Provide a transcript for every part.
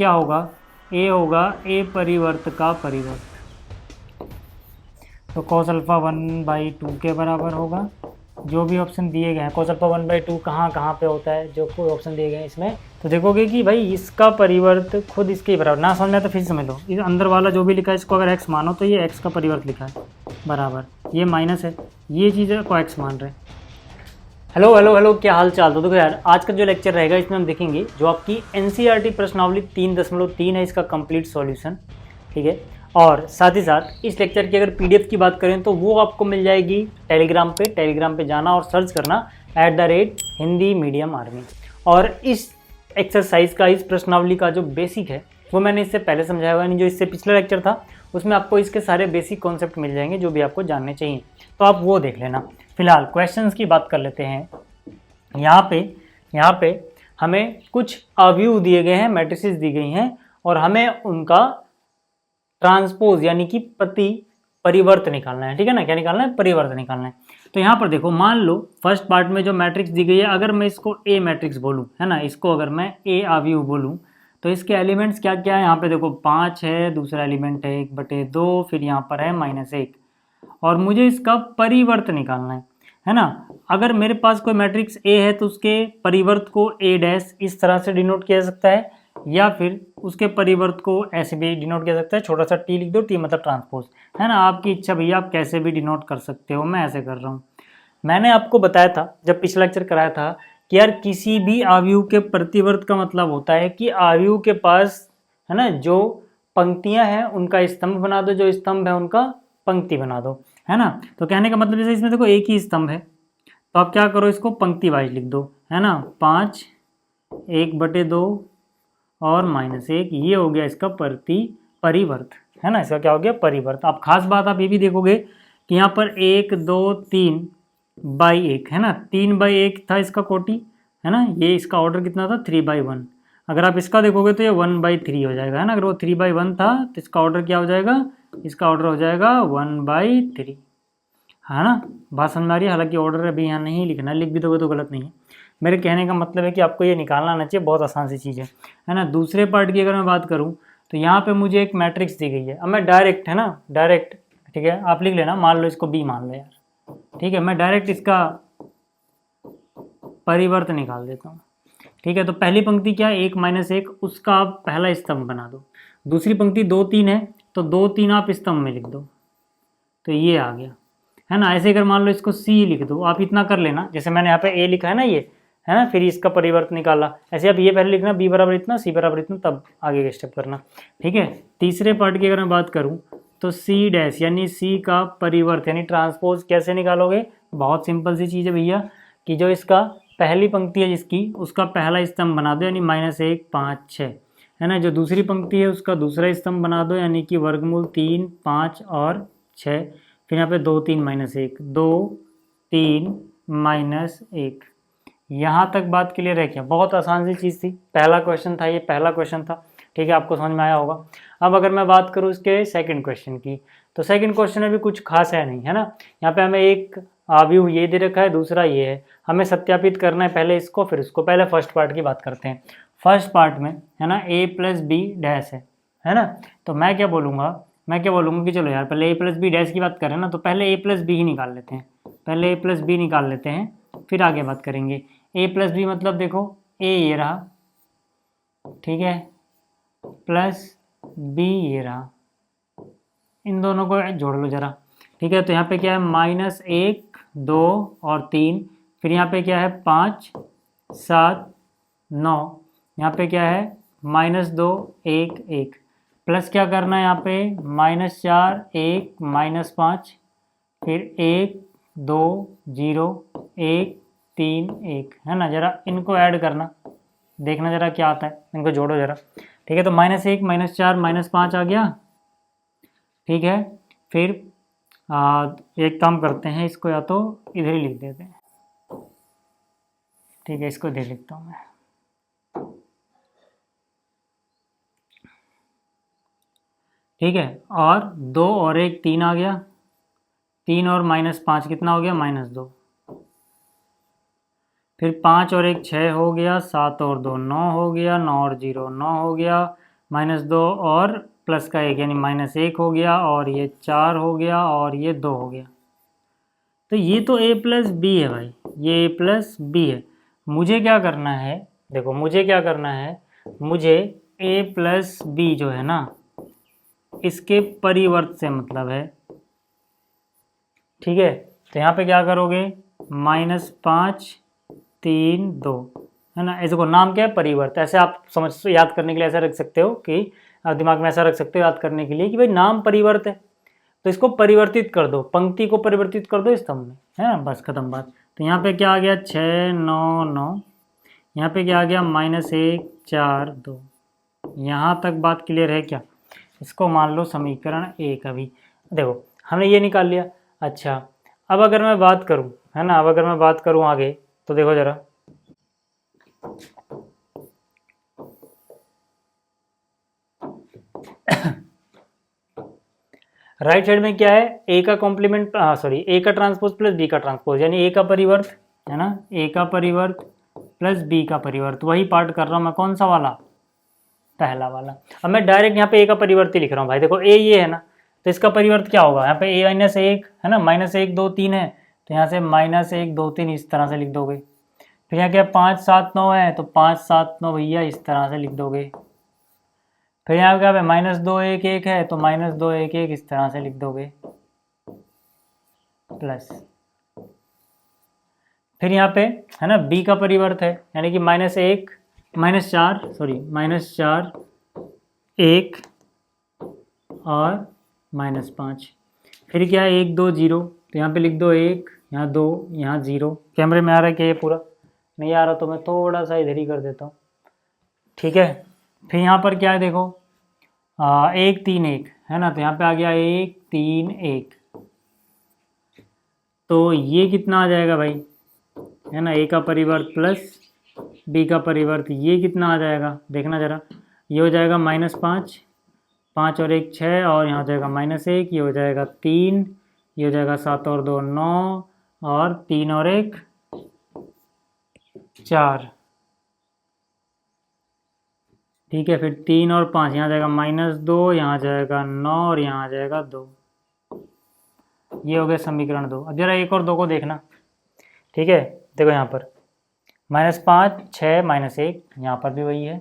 क्या होगा, ए होगा ए परिवर्त का परिवर्त। तो cos अल्फा 1/2 के बराबर होगा। जो भी ऑप्शन दिए गए हैं, cos अल्फा 1/2 कहाँ कहाँ पे होता है, जो कोई ऑप्शन दिए गए हैं इसमें, तो देखोगे कि भाई इसका परिवर्त खुद इसके बराबर। ना समझ में तो फिर समझ लो, इस अंदर वाला जो भी लिखा है इसको अगर x मानो तो ये x का परिवर्त लिखा है बराबर, ये माइनस है, ये चीज़ को x मान रहे हैं। हेलो हेलो हेलो, क्या हाल चाल। तो देखो यार, आज का जो लेक्चर रहेगा इसमें हम देखेंगे जो आपकी एनसीईआरटी प्रश्नावली 3.3 है इसका कंप्लीट सॉल्यूशन, ठीक है। और साथ ही साथ इस लेक्चर की अगर पीडीएफ की बात करें तो वो आपको मिल जाएगी टेलीग्राम पे जाना और सर्च करना @हिंदी मीडियम आर्मी। और इस एक्सरसाइज का, इस प्रश्नावली का जो बेसिक है वो मैंने इससे पहले समझाया हुआ है, जो इससे पिछला लेक्चर था उसमें आपको इसके सारे बेसिक कॉन्सेप्ट मिल जाएंगे जो भी आपको जानने चाहिए, तो आप वो देख लेना। फिलहाल क्वेश्चंस की बात कर लेते हैं। यहाँ पे हमें कुछ अवयव दिए गए हैं, मैट्रिसेस दी गई हैं और हमें उनका ट्रांसपोज यानी कि परिवर्त निकालना है, ठीक है ना। क्या निकालना है, परिवर्त निकालना है। तो यहाँ पर देखो, मान लो फर्स्ट पार्ट में जो मैट्रिक्स दी गई है, अगर मैं इसको ए मैट्रिक्स बोलूँ, है ना, इसको अगर मैं ए अवयव बोलूँ तो इसके एलिमेंट्स क्या क्या है। यहाँ पे देखो 5 है, दूसरा एलिमेंट है 1/2, फिर यहाँ पर है -1, और मुझे इसका परिवर्त निकालना है ना। अगर मेरे पास कोई मैट्रिक्स ए है तो उसके परिवर्त को A' इस तरह से डिनोट किया जा सकता है, या फिर उसके परिवर्त को ऐसे भी डिनोट किया जा सकता है, छोटा सा टी लिख दो, टी मतलब ट्रांसपोज, है ना। आपकी इच्छा भैया, आप कैसे भी डिनोट कर सकते हो, मैं ऐसे कर रहा हूँ। मैंने आपको बताया था जब पिछला लेक्चर कराया था कि यार किसी भी अवयव के प्रतिवर्त का मतलब होता है कि अवयव के पास, है ना, जो पंक्तियां हैं उनका स्तंभ बना दो, जो स्तंभ है उनका पंक्ति बना दो, है ना। तो कहने का मतलब जैसे इसमें देखो एक ही स्तंभ है तो आप क्या करो, इसको पंक्ति वाइज लिख दो, है ना। 5, 1/2 और -1, ये हो गया इसका परिवर्त, है ना। इसका क्या हो गया, परिवर्त। अब खास बात आप ये भी देखोगे कि यहाँ पर 1, 2, 3/1, है ना, 3/1 था इसका कोटि, है ना। ये इसका ऑर्डर कितना था, 3/1। अगर आप इसका देखोगे तो ये 1/3 हो जाएगा, है ना। अगर वो 3/1 था तो इसका ऑर्डर क्या हो जाएगा, इसका ऑर्डर हो जाएगा 1/3, है ना। बात समझ आ रही है। हालांकि ऑर्डर अभी यहाँ नहीं लिखना, लिख भी दोगे तो गलत नहीं है। मेरे कहने का मतलब है कि आपको ये निकालना आना चाहिए, बहुत आसान सी चीज़ है ना। दूसरे पार्ट की अगर मैं बात करूँ तो यहाँ पे मुझे एक मैट्रिक्स दी गई है। अब मैं डायरेक्ट, है ना, डायरेक्ट, ठीक है, आप लिख लेना, मान लो इसको बी मान लो यार, ठीक है। मैं डायरेक्ट इसका परिवर्त निकाल देता हूँ, ठीक है। तो पहली पंक्ति क्या है, 1 - 1, उसका आप पहला स्तंभ बना दो। दूसरी पंक्ति 2, 3 है तो 2, 3 आप स्तंभ में लिख दो, तो ये आ गया, है ना। ऐसे अगर मान लो इसको सी लिख दो, आप इतना कर लेना, जैसे मैंने यहाँ पे ए लिखा है ना, ये है ना, फिर इसका परिवर्त निकाला, ऐसे आप ये पहले लिखना, बी बराबर इतना, सी बराबर इतना, तब आगे के स्टेप करना, ठीक है। तीसरे पार्ट की अगर मैं बात करूँ तो C' यानी सी का परिवर्त यानी ट्रांसपोज कैसे निकालोगे, बहुत सिंपल सी चीज़ है भैया, कि जो इसका पहली पंक्ति है जिसकी, उसका पहला स्तंभ बना दो, यानी -1, 5, 6, है ना। जो दूसरी पंक्ति है उसका दूसरा स्तंभ बना दो, यानी कि वर्गमूल 3, 5 और 6। फिर यहाँ पे 2, 3 -1, 2, 3 -1। यहाँ तक बात क्लियर है क्या, बहुत आसान सी चीज़ थी। पहला क्वेश्चन था, ये पहला क्वेश्चन था, ठीक है, आपको समझ में आया होगा। अब अगर मैं बात करूँ इसके सेकंड क्वेश्चन की, तो सेकंड क्वेश्चन में भी कुछ खास है नहीं, है ना। यहाँ पे हमें एक अवयव ये दे रखा है, दूसरा ये है, हमें सत्यापित करना है पहले इसको फिर उसको। पहले फर्स्ट पार्ट की बात करते हैं। फर्स्ट पार्ट में, है ना, a + b' है ना। तो मैं क्या बोलूँगा कि चलो यार पहले a + b' की बात करें ना, तो पहले a + b ही निकाल लेते हैं, पहले a + b निकाल लेते हैं, फिर आगे बात करेंगे। a + b मतलब देखो, a ये रहा, ठीक है, प्लस b ये रहा, इन दोनों को जोड़ लो जरा, ठीक है। तो यहाँ पे क्या है, -1, 2 और 3, फिर यहाँ पे क्या है 5, 7, 9, यहाँ पे क्या है -2, 1, 1, प्लस क्या करना है यहाँ पे -4, 1, -5, फिर 1, 2, 0, 1, 3, 1, है ना। जरा इनको ऐड करना, देखना जरा क्या आता है, इनको जोड़ो जरा, ठीक है। तो -1, -4, -5 आ गया, ठीक है। फिर एक काम करते हैं, इसको या तो इधर ही लिख देते हैं, ठीक है, इसको इधर लिखता हूँ मैं, ठीक है। और 2 और 1 3 आ गया, 3 और -5 कितना हो गया, -2, फिर 5 और 1 6 हो गया, 7 और 2 9 हो गया, 9 और 0 9 हो गया, -2 और प्लस का 1 यानी -1 हो गया, और ये 4 हो गया, और ये 2 हो गया। तो ये तो a प्लस बी है भाई, ये a प्लस बी है। मुझे क्या करना है, देखो मुझे क्या करना है, मुझे a प्लस बी जो है ना, इसके परिवर्त से मतलब है। ठीक है, तो यहाँ पे क्या करोगे, -5 3 2, है ना। ऐसे को नाम क्या है, परिवर्त। ऐसे आप समझ याद करने के लिए ऐसा रख सकते हो कि आप दिमाग में ऐसा रख सकते हो याद करने के लिए कि भाई नाम परिवर्त है, तो इसको परिवर्तित कर दो, पंक्ति को परिवर्तित कर दो स्तंभ में, है ना, बस खत्म बात। तो यहाँ पे क्या आ गया, 6 9 9, यहाँ पे क्या आ गया, -1 4 2। यहाँ तक बात क्लियर है क्या। इसको मान लो समीकरण 1। अभी देखो हमने ये निकाल लिया। अच्छा, अब अगर मैं बात करूँ, है ना, अब अगर मैं बात करूँ आगे, तो देखो जरा, राइट साइड में क्या है, ए का कॉम्प्लीमेंट, सॉरी ए का ट्रांसपोज प्लस बी का ट्रांसपोज, यानी ए का परिवर्त, है ना, ए का परिवर्त प्लस बी का परिवर्त। वही पार्ट कर रहा हूँ मैं, कौन सा वाला, पहला वाला। अब मैं डायरेक्ट यहाँ पे ए का परिवर्त ही लिख रहा हूँ भाई। देखो ए ये है ना, तो इसका परिवर्त क्या होगा, यहाँ पे a -1 है ना, -1 2 3 है, तो यहाँ से -1 2 3 इस तरह से लिख दोगे। फिर यहाँ क्या 5 7 9 है, तो 5 7 9 भैया इस तरह से लिख दोगे। फिर यहाँ क्या है, -2 1 1 है, तो -2 1 1 इस तरह से लिख दोगे, प्लस। फिर यहाँ पे है ना b का परिवर्त है, यानी कि -4 1 और -5। फिर क्या है 1 2 0, तो यहाँ पे लिख दो 1, यहाँ 2, यहाँ 0। कैमरे में आ रहा है कि ये पूरा नहीं आ रहा, तो मैं थोड़ा सा इधर ही कर देता हूँ। ठीक है, फिर यहाँ पर क्या है देखो, 1 3 1 है ना, तो यहाँ पे आ गया 1 3 1। तो ये कितना आ जाएगा भाई, है ना, a का परिवर्त प्लस b का परिवर्त, ये कितना आ जाएगा देखना जरा। ये हो जाएगा -5, 5 और 1 6, और यहाँ हो जाएगा -1, ये हो जाएगा 3, ये हो जाएगा 7 और 2 9, और 3 और 1 4। ठीक है, फिर 3 और 5, यहाँ जाएगा -2, यहाँ जाएगा 9, और यहाँ आ जाएगा 2। ये हो गया समीकरण 2। अब जरा 1 और 2 को देखना। ठीक है, देखो यहाँ पर -5 6 -1, यहाँ पर भी वही है।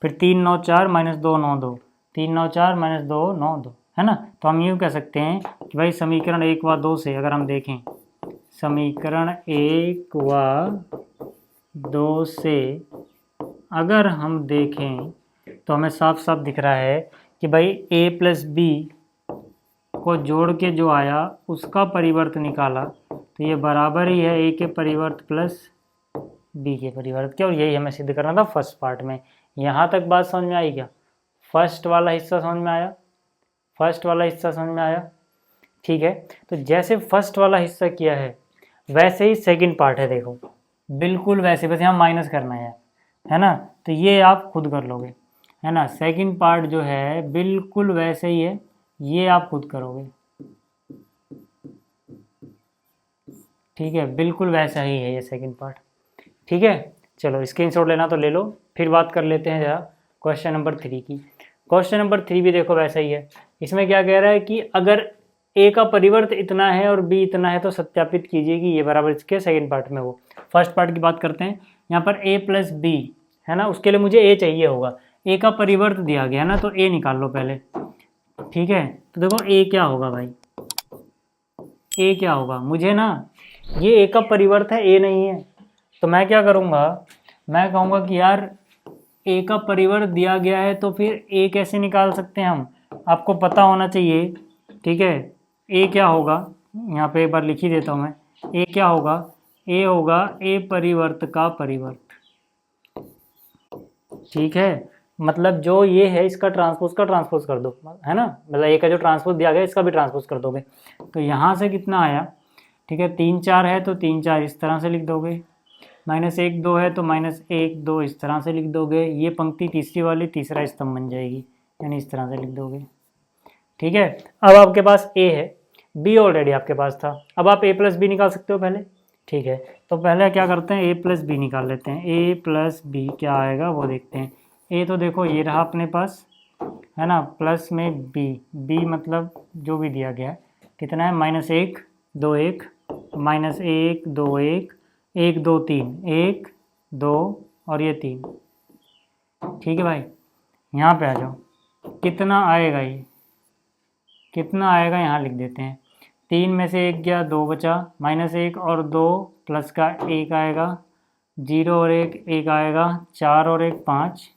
फिर 3 9 4 -2 9 2, 3 9 4 -2 9 2, है ना। तो हम यूँ कह सकते हैं कि भाई समीकरण 1 व 2 से अगर हम देखें, समीकरण 1 व 2 से अगर हम देखें, तो हमें साफ साफ दिख रहा है कि भाई a प्लस बी को जोड़ के जो आया उसका परिवर्त निकाला, तो ये बराबर ही है a के परिवर्त प्लस b के परिवर्त के। और यही हमें सिद्ध करना था फर्स्ट पार्ट में। यहाँ तक बात समझ में आई क्या, फर्स्ट वाला हिस्सा समझ में आया, फर्स्ट वाला हिस्सा समझ में आया। ठीक है, तो जैसे फर्स्ट वाला हिस्सा किया है वैसे ही सेकंड पार्ट है, देखो बिल्कुल वैसे, बस यहाँ माइनस करना है ना। तो ये आप खुद कर लोगे, है ना। सेकंड पार्ट जो है बिल्कुल वैसे ही है, ये आप खुद करोगे। ठीक है, बिल्कुल वैसा ही है ये सेकंड पार्ट। ठीक है, चलो स्क्रीनशॉट लेना तो ले लो। फिर बात कर लेते हैं जरा क्वेश्चन नंबर 3 की। क्वेश्चन नंबर 3 भी देखो वैसा ही है। इसमें क्या कह रहा है कि अगर a का परिवर्त इतना है और b इतना है तो सत्यापित कीजिए कि ये बराबर इसके सेकंड पार्ट में हो। फर्स्ट पार्ट की बात करते हैं। यहाँ पर a प्लस बी है ना, उसके लिए मुझे a चाहिए होगा। a का परिवर्त दिया गया ना, तो a निकाल लो पहले। ठीक है, तो देखो a क्या होगा भाई, a क्या होगा, मुझे ना ये a का परिवर्त है, a नहीं है। तो मैं क्या करूँगा, मैं कहूँगा कि यार a का परिवर्त दिया गया है तो फिर a कैसे निकाल सकते हैं हम, आपको पता होना चाहिए। ठीक है, a क्या होगा, यहाँ पे एक बार लिख ही देता हूँ मैं। a क्या होगा, a होगा a परिवर्त का परिवर्त। ठीक है, मतलब जो ये है इसका ट्रांसपोज का ट्रांसपोज कर दो, है ना, मतलब a का जो ट्रांसपोज दिया गया इसका भी ट्रांसपोज कर दोगे। तो यहाँ से कितना आया, ठीक है, 3 4 है तो 3 4 इस तरह से लिख दोगे। -1 2 है तो -1 2 इस तरह से लिख दोगे। ये पंक्ति तीसरी वाली तीसरा स्तंभ बन जाएगी, यानी इस तरह से लिख दोगे। ठीक है, अब आपके पास a है, b ऑलरेडी आपके पास था, अब आप a प्लस बी निकाल सकते हो पहले। ठीक है, तो पहले क्या करते हैं, a प्लस बी निकाल लेते हैं। a प्लस बी क्या आएगा वो देखते हैं। ए तो देखो ये रहा अपने पास, है ना, प्लस में बी, बी मतलब जो भी दिया गया है कितना है, -1 2 1, -1 2 1, 1 2 3, 1 2 और ये 3। ठीक है भाई, यहाँ पे आ जाओ, कितना आएगा ये, कितना आएगा यहाँ लिख देते हैं। 3 में से 1 गया, 2 बचा, -1 और 2 प्लस का 1 आएगा, 0 और 1 आएगा, 4 और 1 5,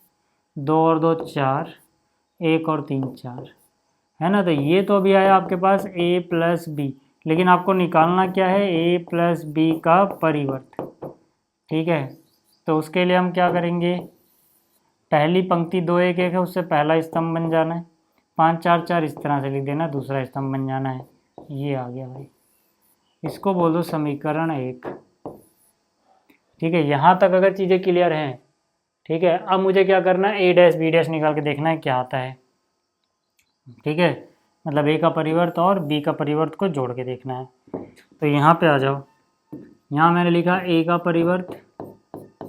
2 और 2 4, 1 और 3 4, है ना। तो ये तो अभी आया आपके पास a प्लस बी, लेकिन आपको निकालना क्या है, a प्लस बी का परिवर्त। ठीक है, तो उसके लिए हम क्या करेंगे, पहली पंक्ति 2 1 1 है, उससे पहला स्तंभ बन जाना है, 5 4 4 इस तरह से लिख देना, दूसरा स्तंभ बन जाना है। ये आ गया भाई, इसको बोल दो समीकरण 1। ठीक है, यहाँ तक अगर चीज़ें क्लियर हैं, ठीक है, अब मुझे क्या करना है, a डैश बी डैश निकाल के देखना है क्या आता है। ठीक है, मतलब a का परिवर्त और b का परिवर्त को जोड़ के देखना है। तो यहाँ पे आ जाओ, यहाँ मैंने लिखा a का परिवर्त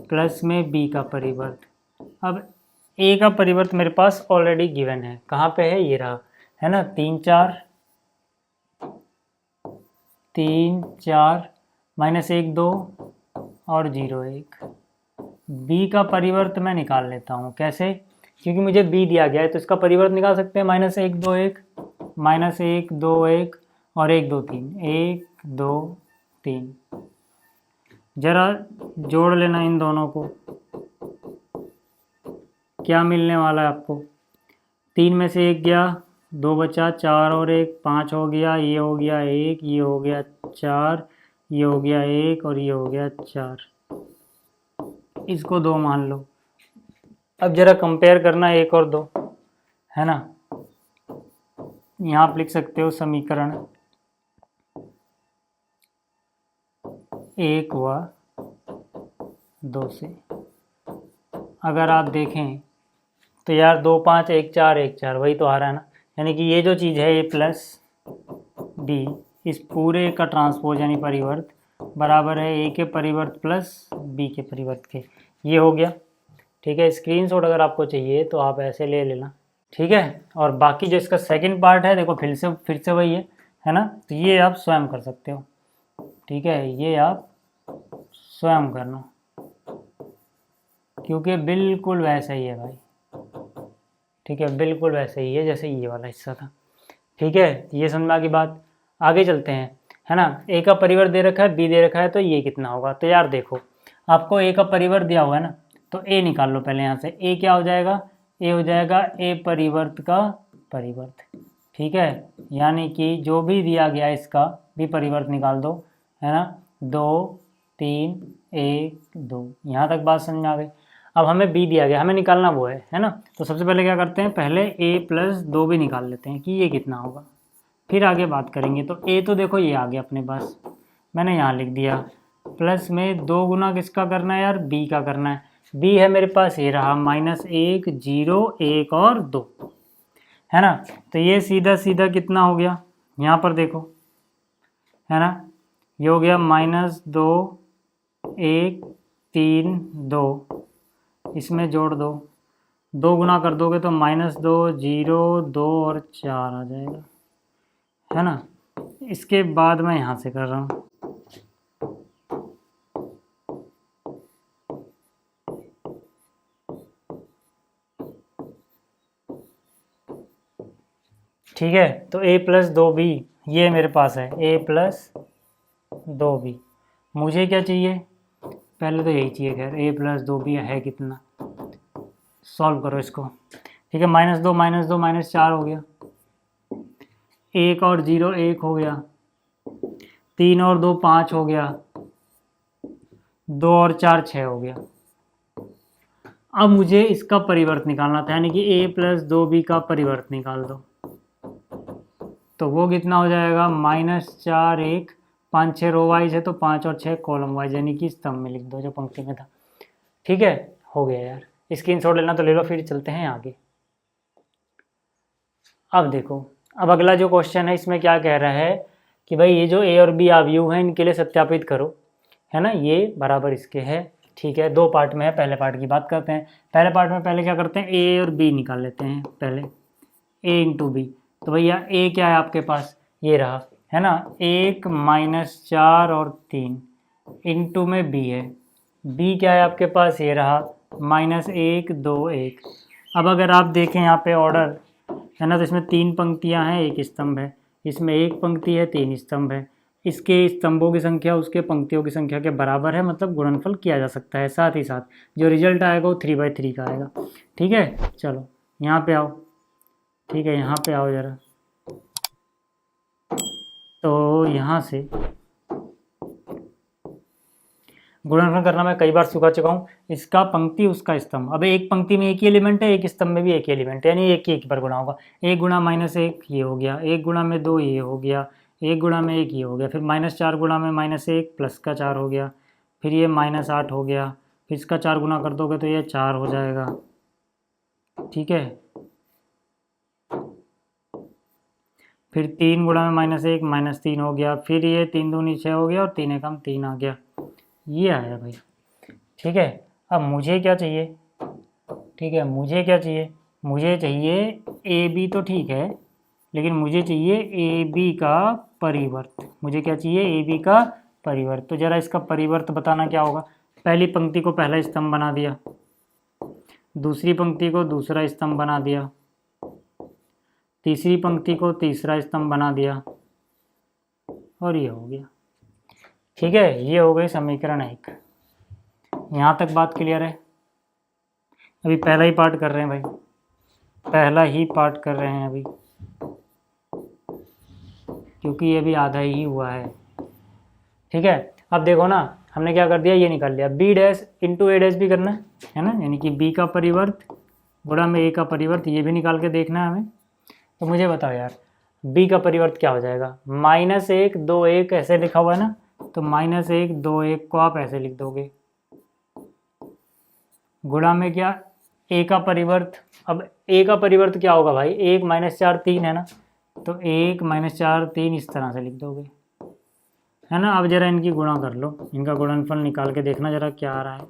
प्लस में b का परिवर्त। अब a का परिवर्त मेरे पास ऑलरेडी गिवन है, कहाँ पे है, ये रहा, है ना, 3 4 3 4, -1 2 और 0 1। b का परिवर्त मैं निकाल लेता हूँ, कैसे, क्योंकि मुझे b दिया गया है तो इसका परिवर्त निकाल सकते हैं, -1 2 1, -1 2 1 और 1 2 3, 1 2 3। जरा जोड़ लेना इन दोनों को, क्या मिलने वाला है आपको, 3 में से 1 गया, 2 बचा, 4 और 1 5 हो गया, ये हो गया 1, ये हो गया 4, ये हो गया 1 और ये हो गया 4, इसको 2 मान लो। अब जरा कंपेयर करना 1 और 2, है ना, यहाँ आप लिख सकते हो समीकरण 1 व 2 से। अगर आप देखें तो यार 2 5 1 4 1 4 वही तो आ रहा है ना, यानी कि ये जो चीज़ है a प्लस बी, इस पूरे का ट्रांसपोज यानी परिवर्त बराबर है a के परिवर्त प्लस b के परिवर्त के, ये हो गया। ठीक है, स्क्रीनशॉट अगर आपको चाहिए तो आप ऐसे ले लेना। ठीक है, और बाकी जो इसका सेकंड पार्ट है देखो फिर से वही है ना, तो ये आप स्वयं कर सकते हो। ठीक है, ये आप स्वयं करना, क्योंकि बिल्कुल वैसा ही है भाई। ठीक है, बिल्कुल वैसे ही है जैसे ये वाला हिस्सा था। ठीक है, ये समझ में आ गई बात। आगे चलते हैं, है ना, a का परिवर्त दे रखा है, b दे रखा है, तो ये कितना होगा। तो यार देखो, आपको a का परिवर्त दिया हुआ है ना, तो a निकाल लो पहले। यहाँ से a क्या हो जाएगा, a हो जाएगा a परिवर्त का परिवर्त। ठीक है, यानी कि जो भी दिया गया इसका भी परिवर्त निकाल दो, है ना, 2 3 1 2। यहाँ तक बात समझ में आ गई। अब हमें b दिया गया, हमें निकालना वो है ना, तो सबसे पहले क्या करते हैं, पहले a प्लस 2 भी निकाल लेते हैं कि ये कितना होगा, फिर आगे बात करेंगे। तो a तो देखो ये आ गया अपने पास, मैंने यहाँ लिख दिया, प्लस में 2 गुना किसका करना है यार, b का करना है। b है मेरे पास, ये रहा, -1 0 1 और 2, है ना। तो ये सीधा सीधा कितना हो गया, यहाँ पर देखो, है ना, ये हो गया -2 1 3 2, इसमें जोड़ दो, 2 गुना कर दोगे तो -2 0 2 और 4 आ जाएगा, है ना। इसके बाद मैं यहाँ से कर रहा हूँ, ठीक है। तो a प्लस 2b ये मेरे पास है, a प्लस 2b। मुझे क्या चाहिए, पहले तो यही चाहिए, खैर a प्लस 2b है कितना, सॉल्व करो इसको। ठीक है, -2 -2 -4 हो गया, 1 और 0 1 हो गया, 3 और 2 5 हो गया, 2 और 4 6 हो गया। अब मुझे इसका परिवर्त निकालना था, यानी कि a प्लस 2b का परिवर्त निकाल दो। तो वो कितना हो जाएगा, -4 1 5 6 रो वाइज है तो 5 और 6 कॉलम वाइज, यानी कि स्तंभ में लिख दो जो पंक्ति में था। ठीक है, हो गया यार, स्क्रीनशॉट लेना तो ले लो, फिर चलते हैं आगे। अब देखो, अब अगला जो क्वेश्चन है इसमें क्या कह रहा है कि भाई ये जो a और b अवयव हैं इनके लिए सत्यापित करो, है ना, ये बराबर इसके है, ठीक है, दो पार्ट में है, पहले पार्ट की बात करते हैं। पहले पार्ट में पहले क्या करते हैं, ए और बी निकाल लेते हैं पहले, ए इंटू बी। तो भैया ए क्या है आपके पास, ये रहा, है ना, 1 - 4 और 3 इंटू में बी है, बी क्या है आपके पास, ये रहा, -1 2 1। अब अगर आप देखें यहाँ पे ऑर्डर है ना, तो इसमें 3 पंक्तियाँ हैं, एक स्तंभ है, इसमें एक पंक्ति है, 3 स्तंभ है, इसके स्तंभों की संख्या उसके पंक्तियों की संख्या के बराबर है, मतलब गुणनफल किया जा सकता है। साथ ही साथ जो रिजल्ट आएगा वो 3/3 का आएगा। ठीक है, चलो यहाँ पे आओ, ठीक है, यहाँ पे आओ ज़रा। तो यहाँ से गुणनफल करना मैं कई बार सिखा चुका हूँ, इसका पंक्ति उसका स्तंभ। अब एक पंक्ति में एक ही एलिमेंट है, एक स्तंभ में भी एक ही एलिमेंट है, यानी एक ही एक पर गुणा होगा। 1 गुणा -1 ये हो गया, 1 गुणा में 2 ये हो गया, 1 गुणा में 1 ये हो गया, फिर -4 गुणा में -1 प्लस का 4 हो गया, फिर ये -8 हो गया, फिर इसका 4 गुना कर दोगे तो ये 4 हो जाएगा। ठीक है, फिर 3 गुणा में -1 -3 हो गया, फिर ये 3 दूनी 6 हो गया और 3 एकम 3 आ गया, ये आया भाई। ठीक है, अब मुझे क्या चाहिए, ठीक है, मुझे क्या चाहिए, मुझे चाहिए ए बी, तो ठीक है, लेकिन मुझे चाहिए ए बी का परिवर्त। मुझे क्या चाहिए, ए बी का परिवर्त। तो ज़रा इसका परिवर्त बताना क्या होगा। पहली पंक्ति को पहला स्तंभ बना दिया, दूसरी पंक्ति को दूसरा स्तंभ बना दिया, तीसरी पंक्ति को तीसरा स्तंभ बना दिया, और ये हो गया। ठीक है, ये हो गई समीकरण 1। यहाँ तक बात क्लियर है। अभी पहला ही पार्ट कर रहे हैं भाई, पहला ही पार्ट कर रहे हैं अभी, क्योंकि ये भी आधा ही हुआ है। ठीक है, अब देखो ना, हमने क्या कर दिया, ये निकाल लिया, बी डैश इंटू ए डैश भी करना है ना, यानी कि बी का परिवर्त गुणा में ए का परिवर्त, ये भी निकाल के देखना है हमें। तो मुझे बताओ यार, बी का परिवर्त क्या हो जाएगा, -1 2 1 ऐसे लिखा हुआ है ना, तो -1 2 1 को आप ऐसे लिख दोगे, गुणा में क्या, ए का परिवर्त। अब ए का परिवर्त क्या होगा भाई, 1 - 4 3 है ना, तो 1 - 4 3 इस तरह से लिख दोगे, है ना। अब जरा इनकी गुणा कर लो, इनका गुणनफल निकाल के देखना जरा क्या आ रहा है।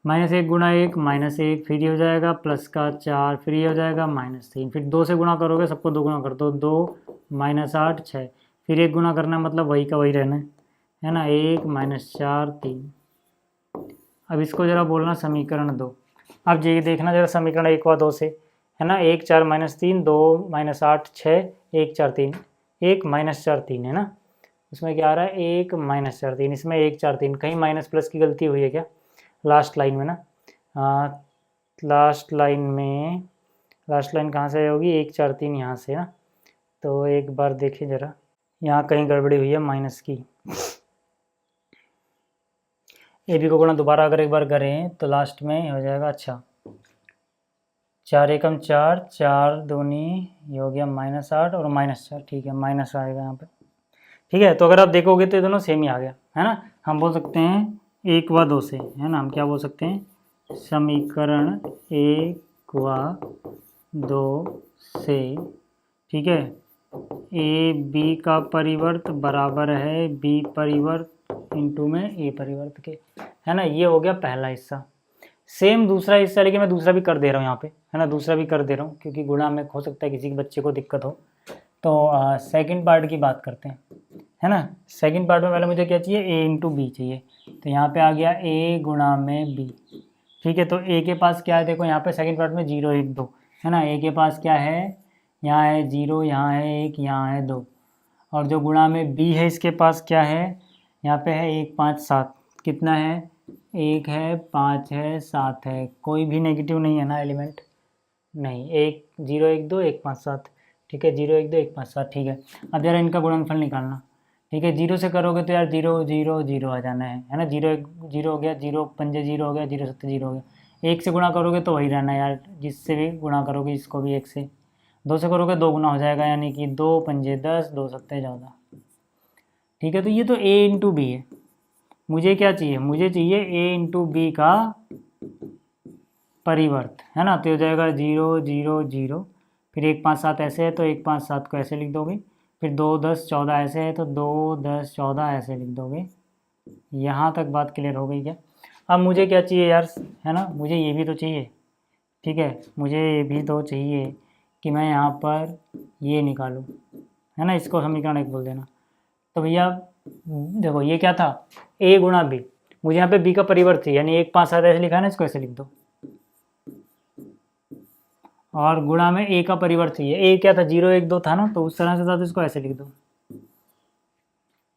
-1 गुणा 1 -1, फिर ये हो जाएगा प्लस का 4, फिर ये हो जाएगा -3, फिर 2 से गुणा करोगे, सबको 2 गुणा कर दो, 2 -8 6, फिर 1 गुणा करना, मतलब वही का वही रहना है ना, 1 - 4 3। अब इसको जरा बोलना समीकरण 2। अब ये देखना जरा समीकरण 1 व 2 से, है ना, 1 4 -3 2 -8 6 1 4 3, 1 -4 3 है ना, उसमें क्या आ रहा है, 1 -4 3, इसमें 1 4 3, कहीं माइनस प्लस की गलती हुई है क्या लास्ट लाइन में ना, लास्ट लाइन कहाँ से होगी, 1 4 3 यहाँ से ना, तो एक बार देखिए जरा, यहाँ कहीं गड़बड़ी हुई है माइनस की। ए बी को गुणा दोबारा अगर एक बार करें तो लास्ट में हो जाएगा, अच्छा 4 एकम 4 4 दूनी, ये हो गया -8 और -4, ठीक है, माइनस आएगा यहाँ पे। ठीक है, तो अगर आप देखोगे तो ये दोनों सेम ही आ गया, है ना। हम बोल सकते हैं 1 व 2 से, है ना, हम क्या बोल सकते हैं, समीकरण 1 व 2 से, ठीक है, ए बी का परिवर्त बराबर है बी परिवर्त इंटू में ए परिवर्त के, है ना। ये हो गया पहला हिस्सा। सेम दूसरा हिस्सा, लेकिन मैं दूसरा भी कर दे रहा हूँ यहाँ पे, है ना, दूसरा भी कर दे रहा हूँ क्योंकि गुणा में हो सकता है किसी के बच्चे को दिक्कत हो। तो सेकंड पार्ट की बात करते हैं, है ना। सेकंड पार्ट में पहले मुझे क्या चाहिए, ए इंटू बी चाहिए, तो यहाँ पे आ गया ए गुणा में बी। ठीक है, तो ए के पास क्या है, देखो यहाँ पे सेकंड पार्ट में 0 1 2, है ना, ए के पास क्या है, यहाँ है 0, यहाँ है 1, यहाँ है 2, और जो गुणा में बी है इसके पास क्या है, यहाँ पे है 1 5 7, कितना है, 1 है 5 है 7 है, कोई भी नेगेटिव नहीं है ना एलिमेंट, नहीं, 1 0 1 2 1 5 7, ठीक है, 0 1 2 1 5 7, ठीक है। अब जरा इनका गुणनफल निकालना, ठीक है, 0 से करोगे तो यार 0 0 0 आ जाना है ना, 0 1 0 हो गया, 0 पंजे 0 हो गया, 0 7 0 हो गया। 1 से गुणा करोगे तो वही रहना है यार, जिससे भी गुणा करोगे इसको भी 1 से, 2 से करोगे 2 गुना हो जाएगा, यानी कि 2 पंजे 10 2 7 14। ठीक है, तो ये तो a इंटू बी है। मुझे क्या चाहिए, मुझे चाहिए a इंटू बी का परिवर्त, है ना, तो हो जाएगा 0 0 0, फिर 1 5 7 ऐसे है तो 1 5 7 को ऐसे लिख दोगे, फिर 2 10 14 ऐसे है तो 2 10 14 ऐसे लिख दोगे, यहाँ तक बात क्लियर हो गई क्या? अब मुझे क्या चाहिए यार, है ना, मुझे ये भी तो चाहिए, ठीक है, मुझे ये भी तो चाहिए कि मैं यहाँ पर ये निकालूँ, है ना, इसको समीकरण एक बोल देना। तो भैया देखो ये क्या था, a गुणा बी, मुझे यहाँ पे b का परिवर्त चाहिए, यानी 1 5 7 ऐसे लिखा है ना, इसको ऐसे लिख दो, और गुणा में a का परिवर्त चाहिए, a क्या था 0 1 2 था ना, तो उस तरह से था, तो इसको ऐसे लिख दो,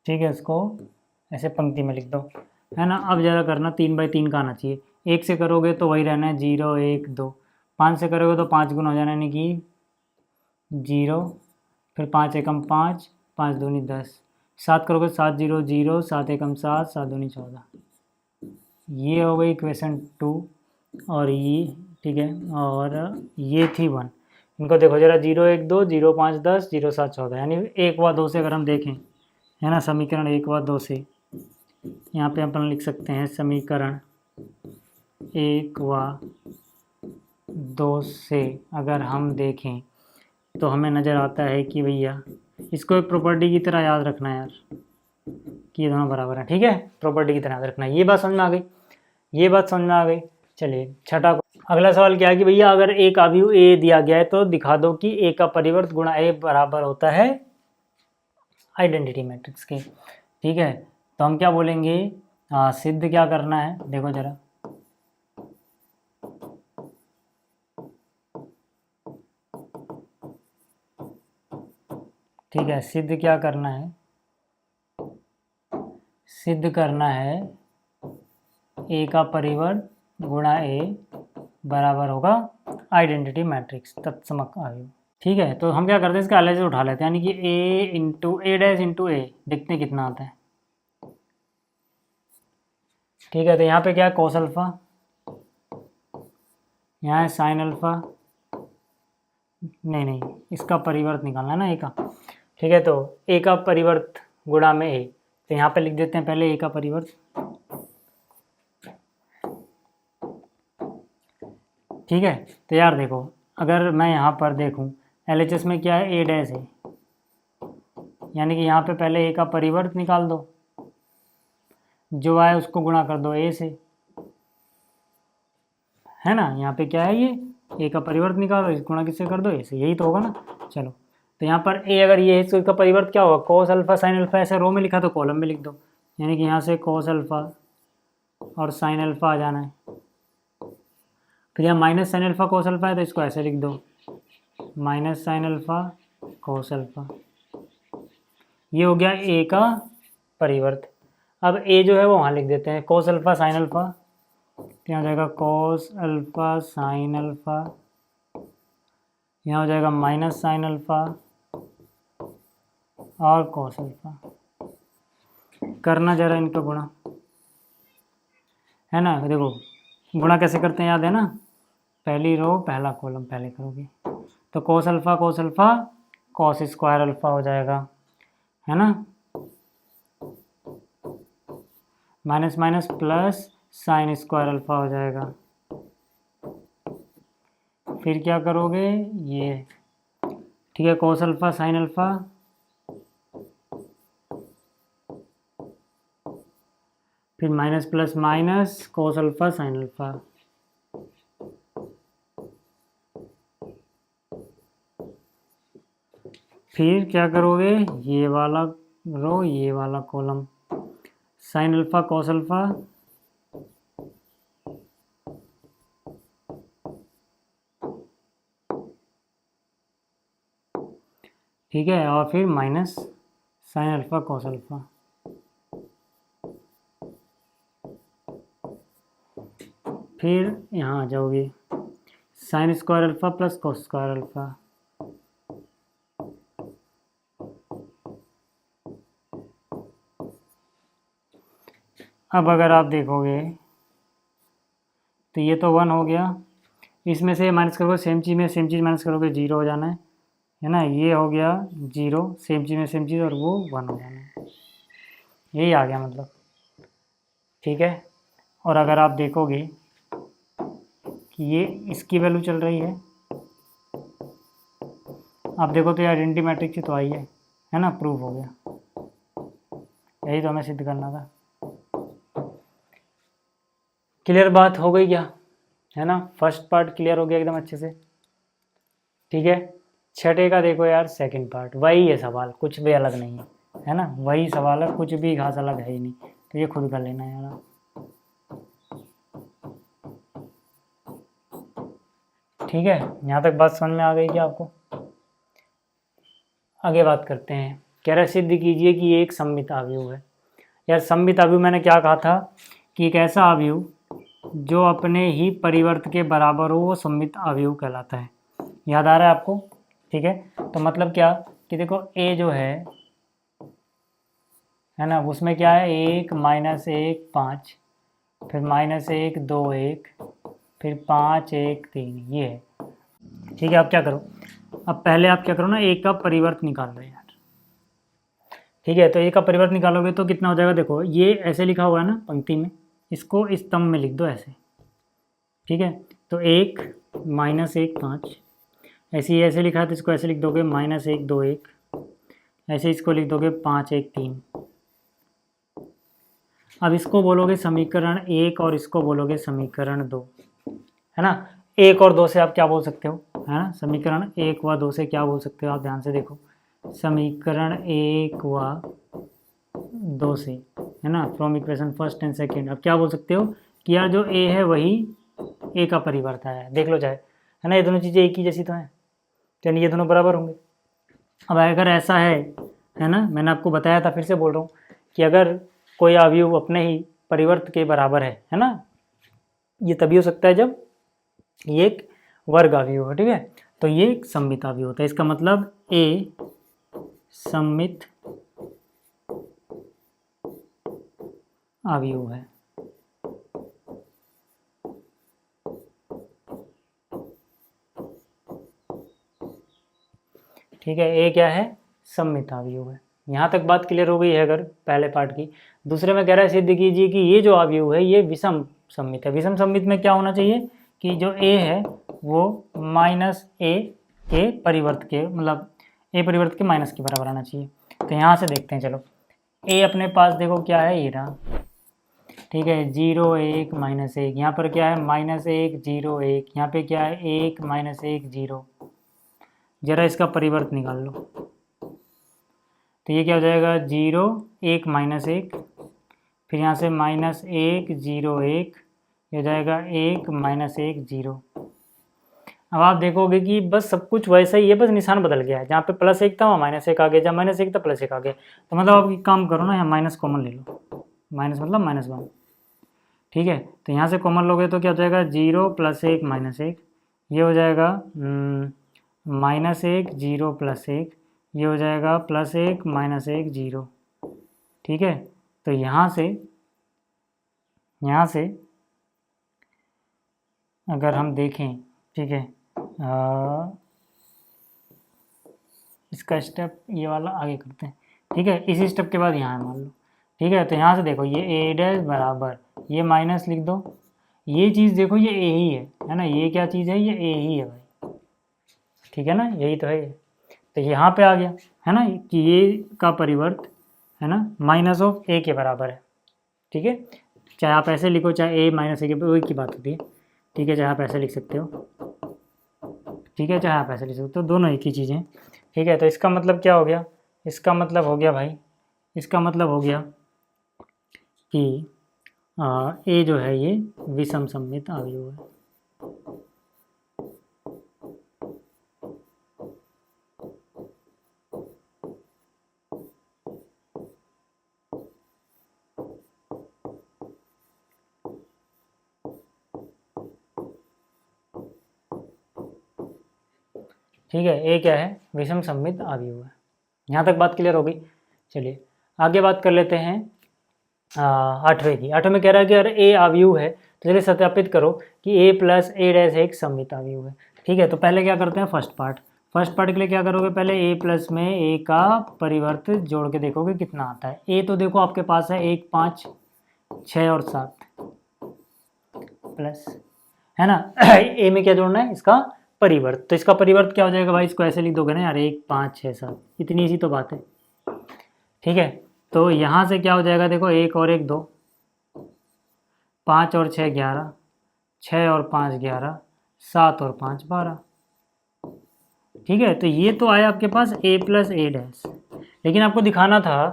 ठीक है, इसको ऐसे पंक्ति में लिख दो, है ना। अब ज़रा करना 3/3 का आना चाहिए, 1 से करोगे तो वही रहना है 0 1 2, 5 से करोगे तो 5 गुना हो जाना, यानी कि 0, फिर 5 एकम 5, 5 दूनी 10, 7 करोगे 7 0 0, 7 एकम 7, 7 दूनी 14, ये हो गई इक्वेशन 2, और ये ठीक है, और ये थी 1। इनको देखो जरा, 0 1 2 0 5 10 0 7 14, यानी 1 व 2 से अगर हम देखें, है ना, समीकरण 1 व 2 से, यहाँ पे अपन लिख सकते हैं समीकरण 1 व 2 से अगर हम देखें तो हमें नज़र आता है कि भैया इसको एक प्रॉपर्टी की तरह याद रखना है यार, कि ये दोनों बराबर हैं, ठीक है, प्रॉपर्टी की तरह याद रखना है। ये बात समझ में आ गई, ये बात समझ में आ गई। चलिए छठा, अगला सवाल क्या है कि भैया अगर एक अवयव ए दिया गया है तो दिखा दो कि ए का परिवर्त गुणा ए बराबर होता है आइडेंटिटी मैट्रिक्स के, ठीक है। तो हम क्या बोलेंगे, सिद्ध क्या करना है, देखो जरा, ठीक है, सिद्ध क्या करना है, सिद्ध करना है ए का परिवर्त गुणा ए बराबर होगा आइडेंटिटी मैट्रिक्स तत्समक अवयव, ठीक है। तो हम क्या करते हैं, इसका एलएचएस उठा लेते हैं, यानी कि ए इंटू ए डैश इंटू ए, देखते हैं कितना आता है, ठीक है। तो यहाँ पे क्या है, कोस अल्फा, यहाँ है साइन अल्फा, नहीं इसका परिवर्त निकालना है ना ए का, ठीक है। तो ए का परिवर्त गुणा में ए, तो यहाँ पे लिख देते हैं पहले ए का परिवर्त, ठीक है। तो यार देखो, अगर मैं यहाँ पर देखूँ एलएचएस में क्या है, ए डैश है, यानी कि यहाँ पे पहले ए का परिवर्त निकाल दो, जो आए उसको गुणा कर दो ए से, है ना। यहाँ पे क्या है, ये ए का परिवर्त निकालो, इस गुणा किससे कर दो, ए से, यही तो होगा ना। चलो, तो यहाँ पर ए अगर ये है तो इसका परिवर्त क्या होगा, कोस अल्फा साइन अल्फा, ऐसे रो में लिखा तो कॉलम में लिख दो, यानी कि यहाँ से कोस अल्फा और साइन अल्फा आ जाना है, फिर यहाँ minus sine alpha cos alpha है तो इसको ऐसे लिख दो, minus sine alpha cos alpha, ये हो गया ए का परिवर्त। अब ए जो है वो वहाँ लिख देते हैं, कोस अल्फा साइन अल्फा, तो यहाँ हो जाएगा कोस अल्फा साइन अल्फा, यहाँ हो जाएगा माइनस साइन अल्फा और कोस अल्फा, करना जरा इनका गुणा, है ना। देखो गुणा कैसे करते हैं, याद है ना, पहली रो पहला कॉलम पहले करोगे, तो cos alpha cos square alpha हो जाएगा, है ना, minus minus plus sine square alpha हो जाएगा, फिर क्या करोगे ये, ठीक है, कोस अल्फा साइन अल्फा, फिर minus plus minus cos alpha sine alpha, फिर क्या करोगे, ये वाला रो ये वाला column, sine alpha cos alpha, ठीक है, और फिर minus sine alpha cos alpha, फिर यहाँ आ जाओगे sine square alpha plus cos square alpha, अब अगर आप देखोगे तो ये तो 1 हो गया, इसमें से माइनस करोगे सेम चीज़ में सेम चीज़ माइनस करोगे 0 हो जाना है ना, ये हो गया 0, सेम चीज़ में सेम चीज़, और वो 1 हो जाना है, यही आ गया मतलब, ठीक है। और अगर आप देखोगे कि ये इसकी वैल्यू चल रही है, आप देखो तो ये आइडेंटिटी मैट्रिक्स तो आई है ना, प्रूव हो गया, यही तो हमें सिद्ध करना था। क्लियर बात हो गई क्या, है ना। फर्स्ट पार्ट क्लियर हो गया एकदम अच्छे से। ठीक है, छठे का देखो यार सेकंड पार्ट, वही है सवाल, कुछ भी अलग नहीं है ना, वही सवाल है, कुछ भी खास अलग है ही नहीं। तो ये खुद कर लेना यार आप। ठीक है, यहाँ तक बात समझ में आ गई क्या आपको। आगे बात करते हैं। कह रहा सिद्ध कीजिए कि ये एक सममित अवयव है। यार सममित अवयव मैंने क्या कहा था कि एक ऐसा अवयव जो अपने ही परिवर्त के बराबर हो वो सममित अवयव कहलाता है। याद आ रहा है आपको। ठीक है, तो मतलब क्या कि देखो ए जो है ना, उसमें क्या है 1 -1 5, फिर -1 2 1, फिर 5 1 3, ये है। ठीक है, अब क्या करो, अब पहले आप क्या करो ना, ए का परिवर्त निकाल लो यार। ठीक है, तो ए का परिवर्त निकालोगे तो कितना हो जाएगा, देखो ये ऐसे लिखा हुआ है ना पंक्ति में, इसको स्तंभ में लिख दो ऐसे। ठीक है, तो 1 -1 5, ऐसे ही ऐसे लिखा है तो इसको ऐसे लिख दोगे -1 2 1, ऐसे इसको लिख दोगे 5 1 3। अब इसको बोलोगे समीकरण 1 और इसको बोलोगे समीकरण 2, है ना। 1 और 2 से आप क्या बोल सकते हो, है ना, समीकरण 1 व 2 से क्या बोल सकते हो आप, ध्यान से देखो। समीकरण 1 व 2 से, है ना, from equation first and second, अब क्या बोल सकते हो कि यार जो ए है वही ए का परिवर्त है, देख लो चाहे, है ना, ये दोनों चीज़ें एक ही जैसी तो हैं, यानी ये दोनों बराबर होंगे। अब अगर ऐसा है ना, मैंने आपको बताया था, फिर से बोल रहा हूँ कि अगर कोई अवयव अपने ही परिवर्त के बराबर है ना, ये तभी हो सकता है जब ये एक वर्ग अवयव है। ठीक है, तो ये एक सममित अवयव होता है, इसका मतलब ए सममित अवयव है। ठीक है, ए क्या है, सममित अवयव है। यहाँ तक बात क्लियर हो गई है अगर पहले पार्ट की। दूसरे में कह रहा है सिद्ध कीजिए कि ये जो अवयव है ये विषम सममित है। विषम सममित में क्या होना चाहिए कि जो ए है वो -a के परिवर्त के, मतलब ए परिवर्त के माइनस के बराबर आना चाहिए। तो यहाँ से देखते हैं, चलो ए अपने पास देखो क्या है, ये रहा। ठीक है, 0 1 -1, यहाँ पर क्या है -1 0 1, यहाँ पे क्या है 1 -1 0। जरा इसका परिवर्त निकाल लो, तो ये क्या हो जाएगा 0 1 -1, फिर यहाँ से -1 0 1, ये हो जाएगा 1 -1 0। अब आप देखोगे कि बस सब कुछ वैसा ही है, बस निशान बदल गया है, जहाँ पे +1 था वहाँ -1 आ गया, जहाँ -1 था +1 आ गया। तो मतलब आप एक काम करो ना, यहाँ माइनस कॉमन ले लो, माइनस मतलब -1। ठीक है, तो यहाँ से कॉमन लोगे तो क्या हो जाएगा 0 +1 -1, ये हो जाएगा -1 0 +1, ये हो जाएगा +1 -1 0। ठीक है, तो यहाँ से अगर हम देखें, ठीक है, इसका स्टेप ये वाला आगे करते हैं। ठीक है, इसी स्टेप के बाद यहाँ है मान लो। ठीक है, तो यहाँ से देखो ये ए डैश बराबर, ये माइनस लिख दो, ये चीज़ देखो ये ए ही है ना, ये क्या चीज़ है, ये ए ही है भाई। ठीक है ना, यही तो है। तो यहाँ पे आ गया है ना कि ये का परिवर्त है ना -a के बराबर है। ठीक है, चाहे आप ऐसे लिखो चाहे a -a के, वही की बात होती है। ठीक है, चाहे आप ऐसे लिख सकते हो, ठीक है, चाहे आप ऐसे लिख सकते हो, दोनों एक ही चीज़ें हैं। ठीक है, तो इसका मतलब क्या हो गया, इसका मतलब हो गया भाई, इसका मतलब हो गया कि ए जो है ये विषम सममित अवयव है। ठीक है, ए क्या है, विषम सममित अवयव है। यहाँ तक बात क्लियर हो गई। चलिए आगे बात कर लेते हैं आठवें की। आठवें में कह रहा है कि अगर ए अवयव है तो चलिए सत्यापित करो कि a + a' एक सममित अवयव है। ठीक है, तो पहले क्या करते हैं, फर्स्ट पार्ट के लिए क्या करोगे, पहले a+ में a का परिवर्त जोड़ के देखोगे कितना आता है। a तो देखो आपके पास है 1 5 6 और 7 प्लस, है ना। a में क्या जोड़ना है, इसका परिवर्त। तो इसका परिवर्त क्या हो जाएगा भाई, इसको ऐसे लिख दोगे ना यार 1 5 6 7, इतनी सी तो बात है। ठीक है, तो यहाँ से क्या हो जाएगा, देखो 1 और 1 2, 5 और 6 11, 6 और 5 11, 7 और 5 12। ठीक है, तो ये तो आया आपके पास a प्लस ए डैश। लेकिन आपको दिखाना था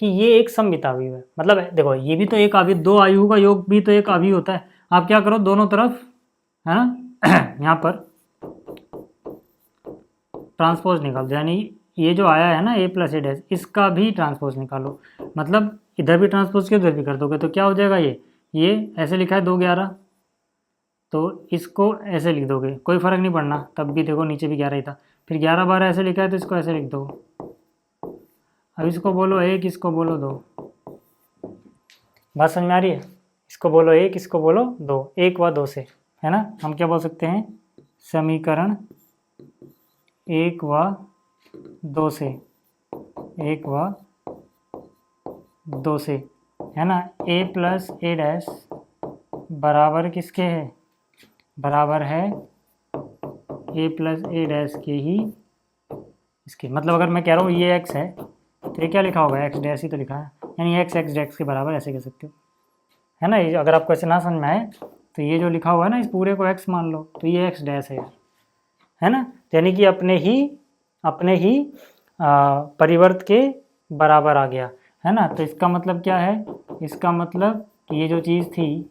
कि ये एक सममित अवयव है। मतलब देखो, ये भी तो एक अवयव, दो आयुओं का योग भी तो एक अवयव होता है। आप क्या करो, दोनों तरफ, है ना, यहाँ पर ट्रांसपोज निकाल दो। यानी ये जो आया है ना a प्लस ए डैश, इसका भी ट्रांसपोज निकालो। मतलब इधर भी ट्रांसपोज के उधर भी कर दोगे तो क्या हो जाएगा, ये ऐसे लिखा है 2 11, तो इसको ऐसे लिख दोगे, कोई फर्क नहीं पड़ना। तब भी देखो नीचे भी 11 ही था। फिर 11 12 ऐसे लिखा है तो इसको ऐसे लिख दो। अब इसको बोलो 1, इसको बोलो 2। बात समझ में आ रही है? इसको बोलो 1, इसको बोलो 2, 1 व 2 से, है ना। हम क्या बोल सकते हैं, समीकरण 1 व 2 से, 1 व 2 से, है ना। a प्लस ए डैश बराबर किसके है, बराबर है a प्लस ए डैश के ही इसके। मतलब अगर मैं कह रहा हूँ ये x है तो ये क्या लिखा होगा, x डैश ही तो लिखा है। यानी x x डैश के बराबर ऐसे कह सकते हो, है ना। ये अगर आपको ऐसे ना समझ में आए तो ये जो लिखा हुआ है ना, इस पूरे को x मान लो, तो ये x डैश है ना। यानी कि अपने ही परिवर्त के बराबर आ गया, है ना। तो इसका मतलब क्या है, इसका मतलब कि ये जो चीज़ थी,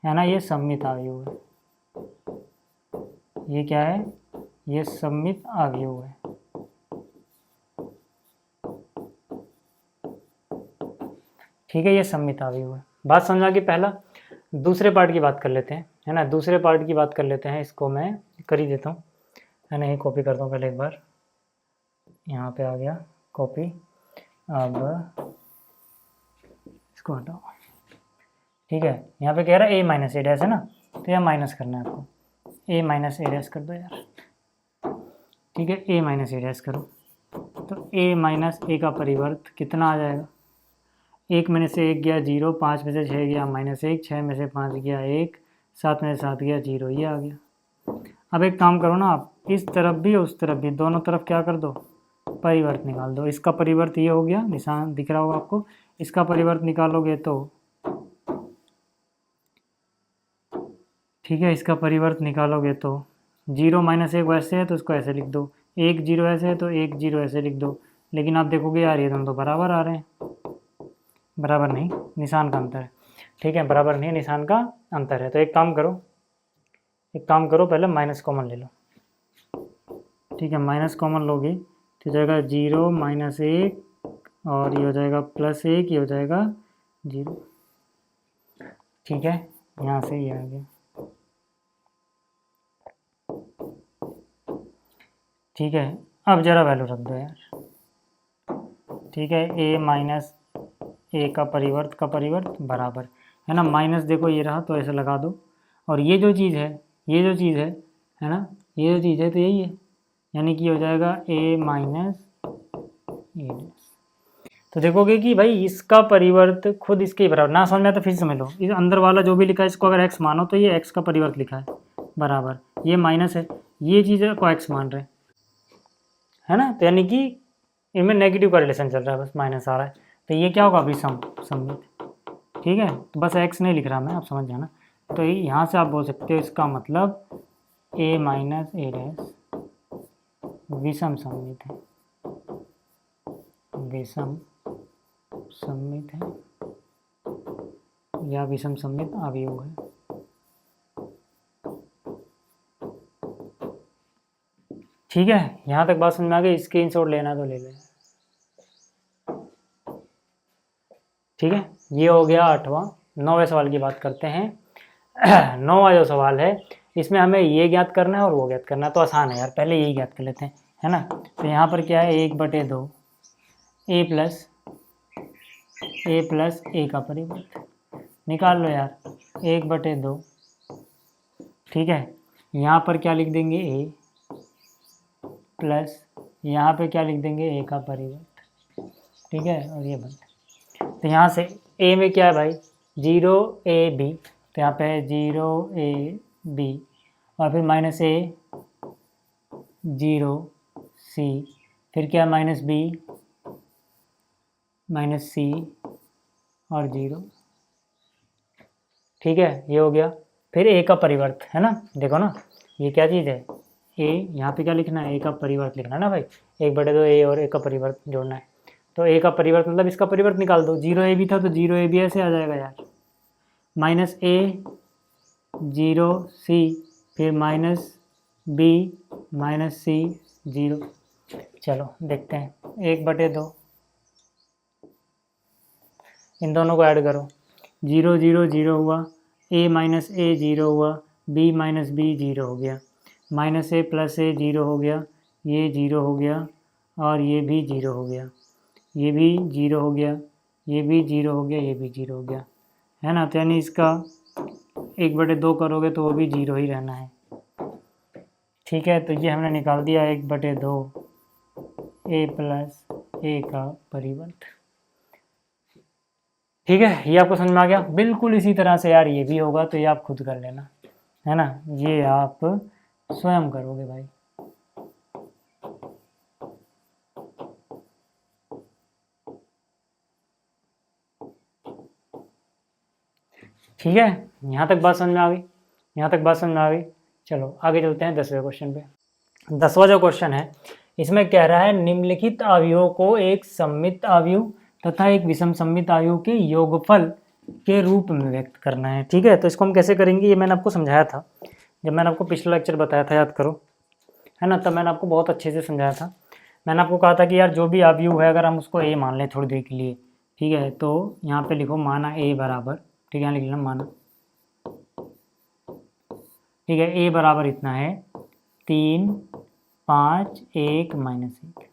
है ना, ये सममित अवयव है। ये क्या है, ये सममित अवयव है। ठीक है, ये सममित अवयव है। बात समझा कि पहला। दूसरे पार्ट की बात कर लेते हैं, है ना। दूसरे पार्ट की बात कर लेते हैं, इसको मैं कर ही देता हूँ, है ना। ये कॉपी करता हूँ पहले एक बार, यहाँ पे आ गया कॉपी। अब इसको हटाओ। ठीक है, यहाँ पे कह रहा है a माइनस ए डैश, है ना। तो यहाँ माइनस करना है आपको, a माइनस ए डैश कर दो यार। ठीक है, a माइनस ए डैश करो, तो a माइनस ए का परिवर्त कितना आ जाएगा, 1 में से 1 गया 0, 5 में से 6 गया -1, 6 में से 5 गया 1, 7 में से 7 गया 0, ये आ गया। अब एक काम करो ना, आप इस तरफ भी उस तरफ भी, दोनों तरफ क्या कर दो, परिवर्त निकाल दो। इसका परिवर्त ये हो गया, निशान दिख रहा होगा आपको। इसका परिवर्त निकालोगे तो, ठीक है, इसका परिवर्त निकालोगे तो 0 -1 वैसे है तो इसको ऐसे लिख दो, 1 0 ऐसे है तो 1 0 ऐसे लिख दो। लेकिन आप देखोगे यार ये दोनों तो बराबर आ रहे हैं, बराबर नहीं, निशान का अंतर है। ठीक है, बराबर नहीं, निशान का अंतर है। तो एक काम करो, पहले माइनस कॉमन ले लो। ठीक है, माइनस कॉमन लोगे तो जाएगा 0 -1, और ये हो जाएगा +1, ये हो जाएगा 0। ठीक है, यहाँ से ये आ गया। ठीक है, अब जरा वैल्यू रख दो यार। ठीक है, a माइनस ए का परिवर्त बराबर, है ना। माइनस देखो ये रहा तो ऐसे लगा दो, और ये जो चीज़ है, है ना, ये जो चीज़ है तो यही है। यानी कि हो जाएगा a माइनस ए डैश। तो देखोगे कि भाई इसका परिवर्त खुद इसके बराबर, ना समझ में आया तो फिर समझ लो। इस अंदर वाला जो भी लिखा है इसको अगर x मानो तो ये x का परिवर्त लिखा है बराबर, ये माइनस है, ये चीज़ को x मान रहे हैं, है ना। तो यानी कि इनमें नेगेटिव का रिलेशन चल रहा है, बस माइनस आ रहा है। तो ये क्या होगा, अभी सममित। ठीक है, तो बस x नहीं लिख रहा मैं, आप समझ जाना। तो यहाँ से आप बोल सकते हो इसका मतलब a माइनस ए डैश विषम सममित है, विषम सममित है, या विषम सममित अवयव है। ठीक है, यहाँ तक बात समझ में आ गई। स्क्रीनशॉट लेना तो ले लें। ठीक है, ये हो गया 8वां। 9वें सवाल की बात करते हैं। 9वां जो सवाल है, इसमें हमें ये ज्ञात करना है और वो ज्ञात करना है। तो आसान है यार, पहले यही ज्ञात कर लेते हैं, है ना। तो यहाँ पर क्या है, 1/2 a प्लस ए का परिवर्त निकाल लो यार, 1/2। ठीक है, यहाँ पर क्या लिख देंगे, a प्लस यहाँ पे क्या लिख देंगे, a का परिवर्त। ठीक है, और ये बन, तो यहाँ से a में क्या है भाई, 0ab, तो यहाँ पे है 0ab, और फिर -a 0c, फिर क्या -b -c और 0। ठीक है, ये हो गया। फिर ए का परिवर्त है ना, देखो ना ये क्या चीज़ है, ए, यहाँ पे क्या लिखना है, ए का परिवर्त लिखना है ना भाई, 1/2 ए और ए का परिवर्त जोड़ना है। तो ए का परिवर्त मतलब इसका परिवर्त निकाल दो, 0 ए भी था तो 0 ए भी ऐसे आ जाएगा यार, माइनस ए 0 सी, फिर माइनस बी माइनस सी 0। चलो देखते हैं, 1/2, इन दोनों को ऐड करो, 0 0 0 हुआ, ए माइनस ए 0 हुआ, बी माइनस बी 0 हो गया, माइनस ए प्लस ए 0 हो गया, ये 0 हो गया और ये भी 0 हो गया, ये भी 0 हो गया, ये भी 0 हो गया, ये भी 0 हो गया, है ना। तो यानी इसका 1/2 करोगे तो वो भी 0 ही रहना है। ठीक है, तो ये हमने निकाल दिया 1/2 ए प्लस ए का परिवर्त। ठीक है, ये आपको समझ में आ गया। बिल्कुल इसी तरह से यार ये भी होगा, तो ये आप खुद कर लेना, है ना, ये आप स्वयं करोगे भाई। ठीक है, यहाँ तक बात समझ में आ गई, यहाँ तक बात समझ में आ गई। चलो आगे चलते हैं 10वें क्वेश्चन पे। 10वां जो क्वेश्चन है, इसमें कह रहा है निम्नलिखित अवयवों को एक सममित अवयव तथा एक विषम सममित अवयव के योगफल के रूप में व्यक्त करना है। ठीक है, तो इसको हम कैसे करेंगे, ये मैंने आपको समझाया था जब मैंने आपको पिछला लेक्चर बताया था, याद करो, है ना, तब मैंने आपको बहुत अच्छे से समझाया था। मैंने आपको कहा था कि यार जो भी अवयव है अगर हम उसको ए मान लें थोड़ी देर के लिए, ठीक है, तो यहाँ पे लिखो माना ए बराबर, ठीक है, यहाँ लिख लेना माना, ठीक है, ए बराबर इतना है 3 5 1 -1।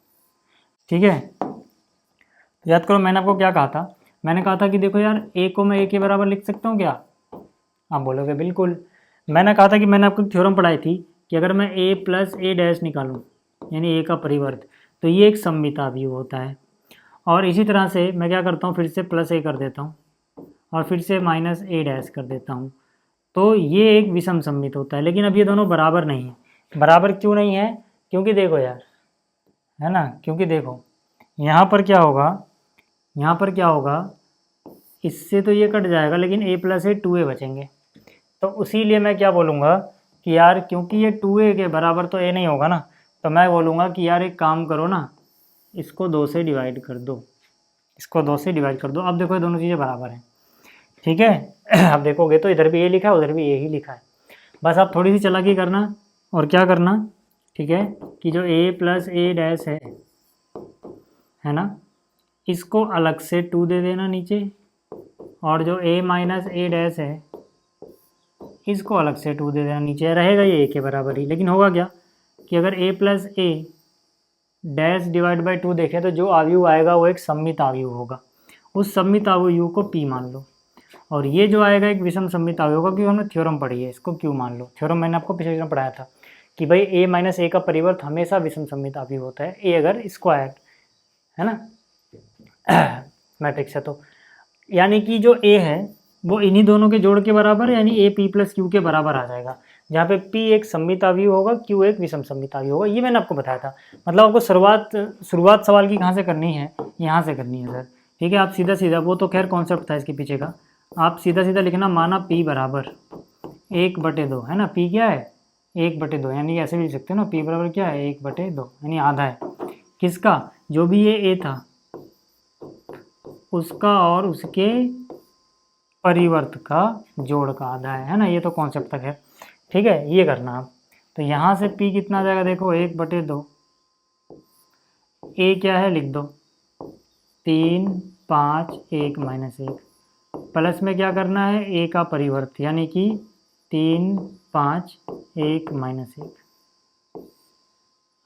ठीक है, तो याद करो मैंने आपको क्या कहा था, मैंने कहा था कि देखो यार ए को मैं ए के बराबर लिख सकता हूँ क्या, आप बोलोगे बिल्कुल। मैंने कहा था कि मैंने आपको थ्योरम पढ़ाई थी कि अगर मैं ए प्लस ए डैश निकालूँ यानी ए का परिवर्त, तो ये एक सममित अवयव होता है। और इसी तरह से मैं क्या करता हूँ, फिर से प्लस ए कर देता हूँ और फिर से माइनस ए डैश कर देता हूँ, तो ये एक विषम सममित होता है। लेकिन अब ये दोनों बराबर नहीं है। बराबर क्यों नहीं है, क्योंकि देखो यार, है ना, क्योंकि देखो यहाँ पर क्या होगा, यहाँ पर क्या होगा, इससे तो ये कट जाएगा लेकिन a प्लस ए 2a बचेंगे। तो उसीलिए मैं क्या बोलूँगा कि यार क्योंकि ये 2a के बराबर तो a नहीं होगा ना, तो मैं बोलूँगा कि यार एक काम करो ना, इसको 2 से डिवाइड कर दो, इसको 2 से डिवाइड कर दो। अब देखो ये दोनों चीज़ें बराबर हैं, ठीक है। अब देखोगे तो इधर भी ए लिखा है उधर भी ए ही लिखा है। बस आप थोड़ी सी चालाकी करना और क्या करना, ठीक है, कि जो a प्लस ए डैश है ना, इसको अलग से 2 दे देना नीचे, और जो a माइनस ए डैश है इसको अलग से 2 दे देना नीचे। रहेगा ये a के बराबर ही, लेकिन होगा क्या कि अगर a plus A dash divide by 2 देखें तो जो अवयव आएगा वो एक सममित अवयव होगा। उस सममित अवयव को p मान लो, और ये जो आएगा एक विषम सममित अवयव होगा, क्योंकि हमने थ्योरम पढ़ी है, इसको q मान लो। थ्योरम मैंने आपको पिछले दिन पढ़ाया था कि भाई a माइनस ए का परिवर्त हमेशा विषम सममित अवयव होता है, a अगर स्क्वायर है ना मैट्रिक्स है तो, यानी कि जो a है वो इन्हीं दोनों के जोड़ के बराबर है, यानी a p प्लस q के बराबर आ जाएगा, जहाँ पे p एक सममित अवयव होगा, q एक विषम सममित अवयव होगा। ये मैंने आपको बताया था। मतलब आपको शुरुआत सवाल की कहाँ से करनी है, यहाँ से करनी है सर। ठीक है, आप सीधा सीधा, वो तो खैर कॉन्सेप्ट था इसके पीछे का, आप सीधा सीधा लिखना माना p बराबर 1/2 है ना। p क्या है 1/2, यानी ऐसे भी लिख सकते हो ना, p बराबर क्या है 1/2, यानी आधा है किसका, जो भी ये a था उसका और उसके परिवर्त का जोड़ का आधा है ना। ये तो कॉन्सेप्ट तक है, ठीक है, ये करना आप। तो यहाँ से p कितना आ जाएगा, देखो 1/2, a क्या है लिख दो 3 5 1 -1, प्लस में क्या करना है a का परिवर्त, यानी कि 3 5 1 -1।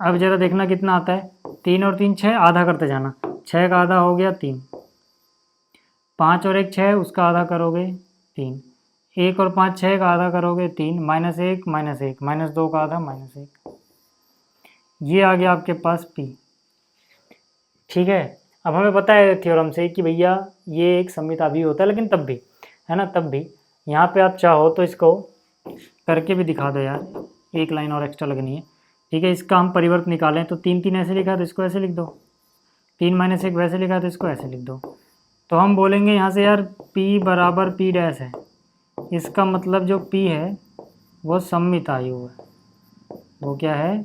अब जरा देखना कितना आता है, 3 और 3 6, आधा करते जाना, 6 का आधा हो गया 3, 5 और 1 6, उसका आधा करोगे 3, 1 और 5 6 का आधा करोगे 3, -1 -1 -2 का आधा -1, ये आ गया आपके पास p। ठीक है, अब हमें पता है थ्योरम से कि भैया ये एक सममित अवयव होता है, लेकिन तब भी, है ना, तब भी यहाँ पे आप चाहो तो इसको करके भी दिखा दो यार, एक लाइन और एक्स्ट्रा लगनी है। ठीक है, इसका हम परिवर्त निकालें तो 3 3 ऐसे लिखा तो इसको ऐसे लिख दो, 3 -1 वैसे लिखा तो इसको ऐसे लिख दो। तो हम बोलेंगे यहाँ से यार p बराबर p डैश है, इसका मतलब जो P है वो सममित आयु है। वो क्या है?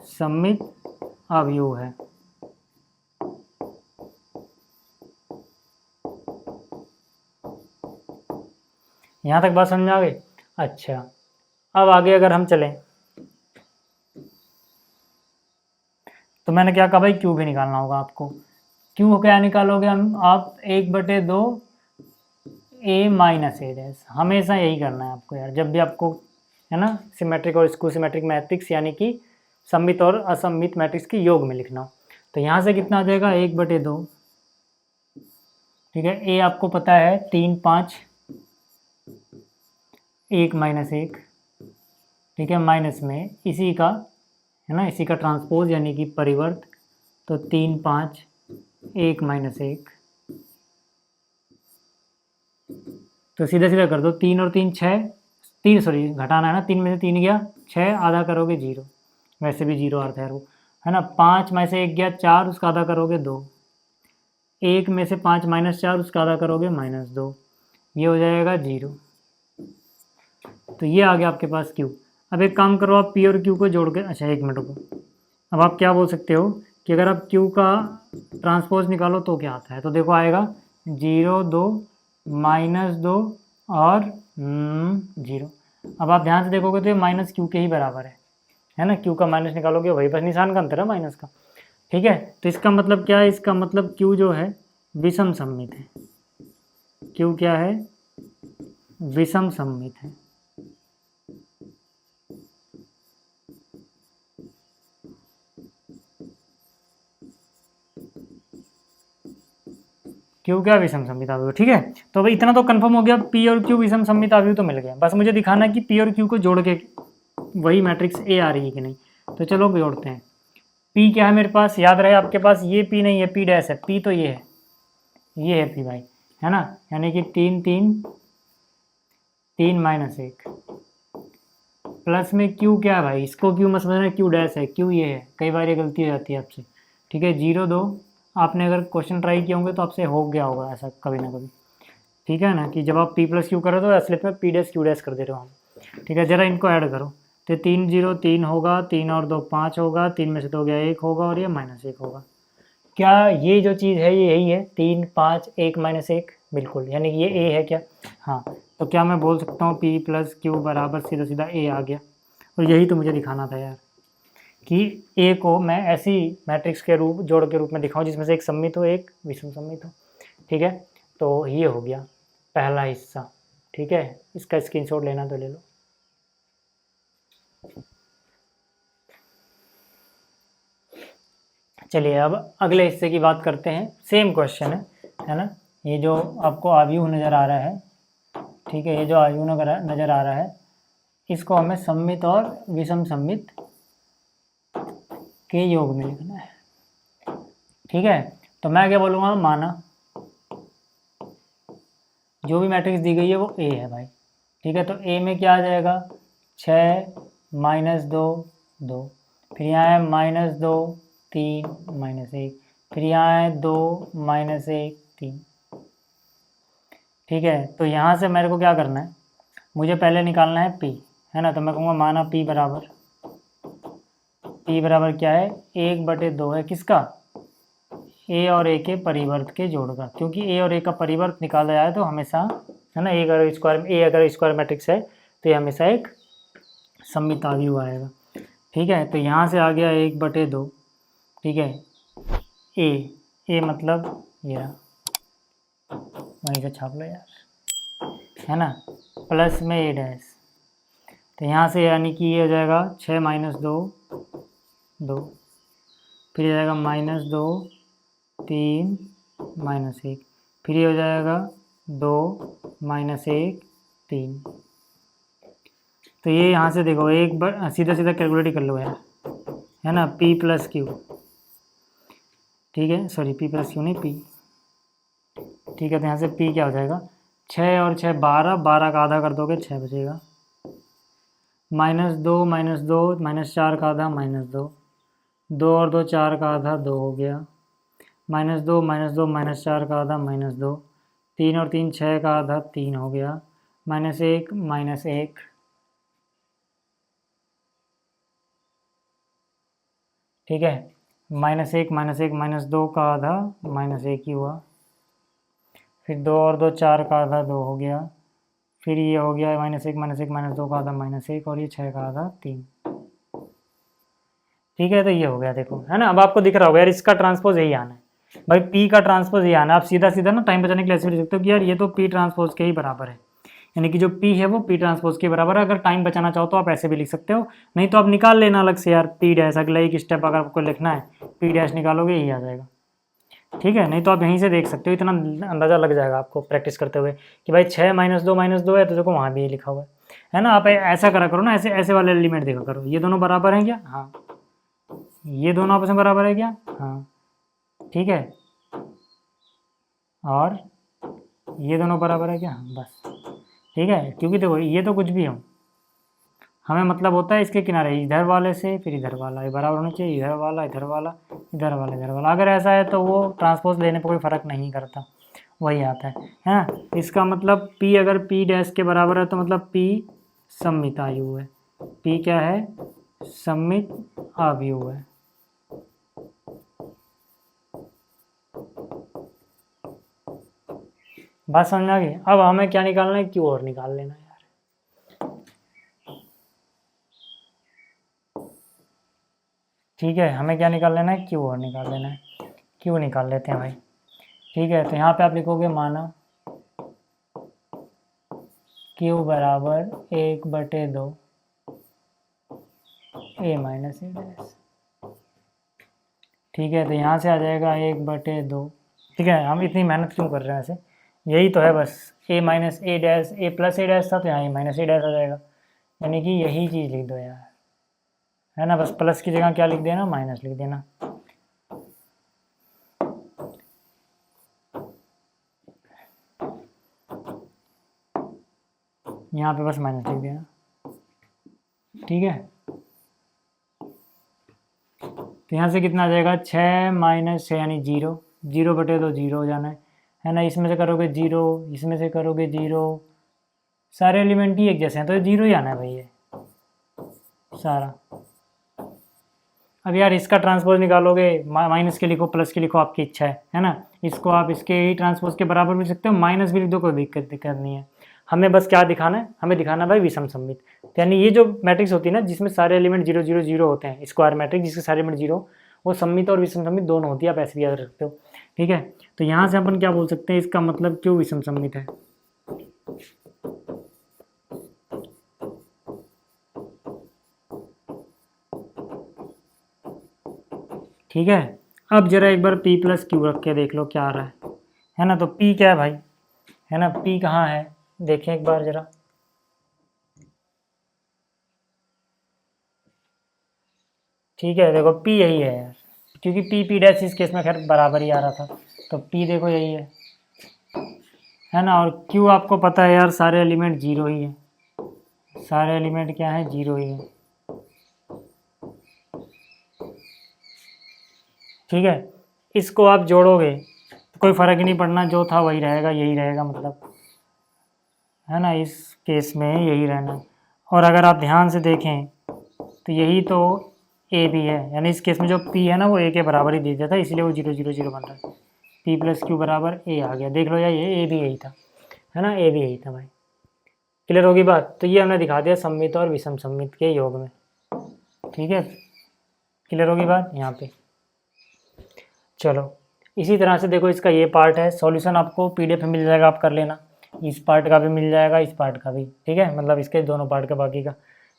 सममित अवयव है। यहाँ तक बात समझ में आ गई? अच्छा, अब आगे अगर हम चलें तो मैंने क्या कहा भाई, क्यू भी निकालना होगा आपको। क्यू क्या निकालोगे हम? आप 1/2 a माइनस ए डैश, हमेशा यही करना है आपको यार, जब भी आपको, है ना, सिमेट्रिक और स्क्यू सिमेट्रिक मैट्रिक्स यानी कि सममित और असममित मैट्रिक्स की योग में लिखना हो। तो यहाँ से कितना आ जाएगा? 1/2, ठीक है। ए आपको पता है 3, 5, 1 माइनस 1, ठीक है, माइनस में इसी का, है ना, इसी का ट्रांसपोज यानी कि परिवर्त, तो 3, 5, 1 माइनस 1, तो सीधा सीधा कर दो, 3 और 3 6, 3 सॉरी घटाना है ना, 3 में से 3 गया 6, आधा करोगे 0, वैसे भी 0 अर्थ है वो, है ना। 5 में से 1 गया 4, उसका आधा करोगे 2, 1 में से 5 माइनस 4, उसका आधा करोगे -2, ये हो जाएगा 0। तो ये आ गया आपके पास क्यू। अब एक काम करो, आप पी और क्यू को जोड़ के, अच्छा 1 मिनट को, अब आप क्या बोल सकते हो कि अगर आप क्यू का ट्रांसपोज निकालो तो क्या आता है? तो देखो आएगा 0, 2, -2 और 0। अब आप ध्यान से देखोगे तो ये माइनस क्यू के ही बराबर है ना। क्यू का माइनस निकालोगे वही, बस निशान का अंतर है माइनस का, ठीक है। तो इसका मतलब क्या है? इसका मतलब क्यू जो है विषम सममित है। क्यू क्या है? विषम सममित है। क्यू क्या? विषम सममित अवयव, ठीक है। तो अभी इतना तो कंफर्म हो गया, पी और क्यू विषम सममित अवयव तो मिल गया। बस मुझे दिखाना है कि पी और क्यू को जोड़ के वही मैट्रिक्स ए आ रही है कि नहीं। तो चलो जोड़ते हैं। पी क्या है मेरे पास? याद रहे आपके पास, ये पी नहीं है, पी डैश है। पी तो ये है पी भाई, है ना। यानी कि 3, 3, 3 माइनस 1 प्लस में क्यू क्या है भाई? इसको क्यू मत समझना, क्यू डैश है, क्यू ये है। कई बार ये गलती हो जाती है आपसे, ठीक है। 0, 2, आपने अगर क्वेश्चन ट्राई किए होंगे तो आपसे हो गया होगा ऐसा कभी ना कभी, ठीक है ना, कि जब आप पी प्लस क्यू करो तो असलियत में पी डैश क्यू डैश कर दे रहे हो हम, ठीक है। ज़रा इनको ऐड करो, तो 3, 0, 3 होगा, 3 और 2 5 होगा, 3 में से 2 गया 1 होगा, और ये -1 होगा। क्या ये जो चीज़ है ये यही है? 3, 5, 1 -1, बिल्कुल, यानी कि ये ए है क्या? हाँ। तो क्या मैं बोल सकता हूँ पी प्लस क्यू बराबर सीधा सीधा ए आ गया। और यही तो मुझे दिखाना था यार, कि ए को मैं ऐसी मैट्रिक्स के रूप, जोड़ के रूप में दिखाऊं जिसमें से एक सममित हो, एक विषम सममित हो, ठीक है। तो ये हो गया पहला हिस्सा, ठीक है। इसका स्क्रीनशॉट लेना तो ले लो। चलिए अब अगले हिस्से की बात करते हैं। सेम क्वेश्चन है ना। ये जो आपको आव्यूह नज़र आ रहा है, ठीक है, ये जो आव्यूह नज़र आ रहा है, इसको हमें सममित और विषम सममित के योग में लिखना है, ठीक है। तो मैं क्या बोलूँगा? माना जो भी मैट्रिक्स दी गई है वो ए है भाई, ठीक है। तो ए में क्या आ जाएगा? 6 -2 2, फिर यहाँ है -2 3 -1, फिर यहाँ है 2 -1 3, ठीक है। तो यहाँ से मेरे को क्या करना है? मुझे पहले निकालना है पी, है ना। तो मैं कहूँगा माना पी बराबर क्या है? 1/2 है किसका? ए और ए के परिवर्त के जोड़ का, क्योंकि ए और ए का परिवर्त निकाला जाए तो हमेशा, है ना, ए अगर स्क्वायर मैट्रिक्स है तो ये हमेशा एक सममित अवयव आएगा, ठीक है। तो यहाँ से आ गया 1/2, ठीक है। ए मतलब ये रहा, वहीं से छाप लो यार, है ना, प्लस में ए डैश। तो यहाँ से यानी कि ये हो जाएगा 6 -2 2, फिर ये जाएगा -2 3 -1, फिर ये हो जाएगा 2 -1 3। तो ये यहाँ से देखो एक बार सीधा सीधा कैलकुलेट कर लो यार, है ना। पी प्लस क्यू, ठीक है, सॉरी पी प्लस क्यू नहीं पी, ठीक है। तो यहाँ से पी क्या हो जाएगा? 6 और 6 12, 12 का आधा कर दोगे 6 बचेगा, -2 -2 -4 का आधा -2, 2 और 2 4 का आधा 2 हो गया, -2 -2 -4 का आधा -2, 3 और 3 6 का आधा 3 हो गया, -1 -1, ठीक है, -1 -1 -2 का आधा -1 ही हुआ, फिर 2 और 2 4 का आधा 2 हो गया, फिर ये हो गया -1 -1 -2 का आधा -1 और ये 6 का आधा 3, ठीक है। तो ये हो गया, देखो है ना। अब आपको दिख रहा होगा यार, इसका ट्रांसपोज यही आना है भाई, पी का ट्रांसपोज यही आना है। आप सीधा सीधा ना टाइम बचाने के लिए ऐसे भी लिख सकते हो कि यार ये तो पी ट्रांसपोज के ही बराबर है, यानी कि जो पी है वो पी ट्रांसपोज के बराबर है। अगर टाइम बचाना चाहो तो आप ऐसे भी लिख सकते हो, नहीं तो आप निकाल लेना अलग से यार, पी डैश अगला एक स्टेप अगर आपको लिखना है, पी डैश निकालोगे यही आ जाएगा, ठीक है। नहीं तो आप यहीं से देख सकते हो, इतना अंदाजा लग जाएगा आपको प्रैक्टिस करते हुए कि भाई 6 -2 है, तो देखो वहाँ भी ये लिखा हुआ है ना। आप ऐसा करा करो ना, ऐसे ऐसे वाले एलिमेंट देखा करो, ये दोनों बराबर हैं क्या, हाँ, ये दोनों आपस में बराबर है क्या, हाँ, ठीक है, और ये दोनों बराबर है क्या, हाँ, बस, ठीक है। क्योंकि देखो ये तो कुछ भी हो, हमें मतलब होता है इसके किनारे इधर वाले से फिर इधर वाला ये बराबर होना चाहिए, इधर वाला इधर वाला इधर वाला इधर वाला। अगर ऐसा है तो वो ट्रांसपोज लेने पर कोई फ़र्क नहीं करता, वही आता है ना। इसका मतलब P अगर P डैश के बराबर है तो मतलब P सममित आयु है, P क्या है, सममित आयु है। बात समझ में आ गई। अब हमें क्या निकालना है, Q और निकाल लेना है यार, ठीक है। हमें क्या निकाल लेना है, Q और निकाल लेना है, Q निकाल लेते हैं भाई, ठीक है। तो यहाँ पे आप लिखोगे माना Q बराबर 1/2 A माइनस ए डैश, ठीक है। तो यहाँ से आ जाएगा 1/2, ठीक है। हम इतनी मेहनत क्यों कर रहे हैं, ऐसे यही तो है बस, A minus A dash, A plus A dash था तो यहाँ A माइनस ए डैश आ जाएगा, यानी कि यही चीज़ लिख दो यार, है ना। बस प्लस की जगह क्या लिख देना, माइनस लिख देना, यहाँ पे बस माइनस लिख देना, ठीक है। तो यहाँ से कितना आ जाएगा, 6 - 6 यानी 0, 0/2 0 हो जाना है ना। इसमें से करोगे 0, इसमें से करोगे 0, सारे एलिमेंट ही एक जैसे हैं तो 0 ही आना है भाई ये सारा। अब यार इसका ट्रांसपोज निकालोगे, माइनस के लिखो प्लस के लिखो, आपकी इच्छा है ना। इसको आप इसके ही ट्रांसपोज के बराबर भी लिख सकते हो, माइनस भी लिख दो, कोई दिक्कत नहीं है। हमें बस क्या दिखाना है, हमें दिखाना है भाई विषम सममित, यानी ये जो मैट्रिक्स होती है ना जिसमें सारे एलिमेंट 0 0 0 होते हैं, स्क्वायर मैट्रिक्स जिसके सारे एलिमेंट 0, वो सममित और विषम सममित दोनों होती है, आप ऐसे भी याद रखते हो, ठीक है। तो यहाँ से अपन क्या बोल सकते हैं, इसका मतलब क्यों विषम सममित है, ठीक है। अब जरा एक बार P + Q रख के देख लो क्या आ रहा है ना। तो P क्या है भाई, है ना, P कहाँ है, देखें एक बार जरा, ठीक है। देखो P यही है यार, क्योंकि P डैश इस केस में खैर बराबर ही आ रहा था, तो P देखो यही है ना। और Q आपको पता है यार, सारे एलिमेंट 0 ही है, सारे एलिमेंट क्या है, 0 ही है, ठीक है। इसको आप जोड़ोगे तो कोई फ़र्क ही नहीं पड़ना, जो था वही रहेगा, यही रहेगा मतलब, है ना। इस केस में यही रहना। और अगर आप ध्यान से देखें तो यही तो ए भी है, यानी इस केस में जो P है ना वो A के बराबर ही दे दिया था, इसलिए वो 0 0 0 बन रहा है। P + Q बराबर A आ गया, देख लो यार, ये A भी यही था, है ना, A भी यही था भाई। क्लियर होगी बात। तो ये हमने दिखा दिया सममित और विषम सममित के योग में, ठीक है। क्लियर होगी बात यहाँ पे। चलो इसी तरह से देखो, इसका ये पार्ट है, सॉल्यूशन आपको PDF में मिल जाएगा, आप कर लेना, इस पार्ट का भी मिल जाएगा, इस पार्ट का भी, ठीक है, मतलब इसके दोनों पार्ट का बाकी का,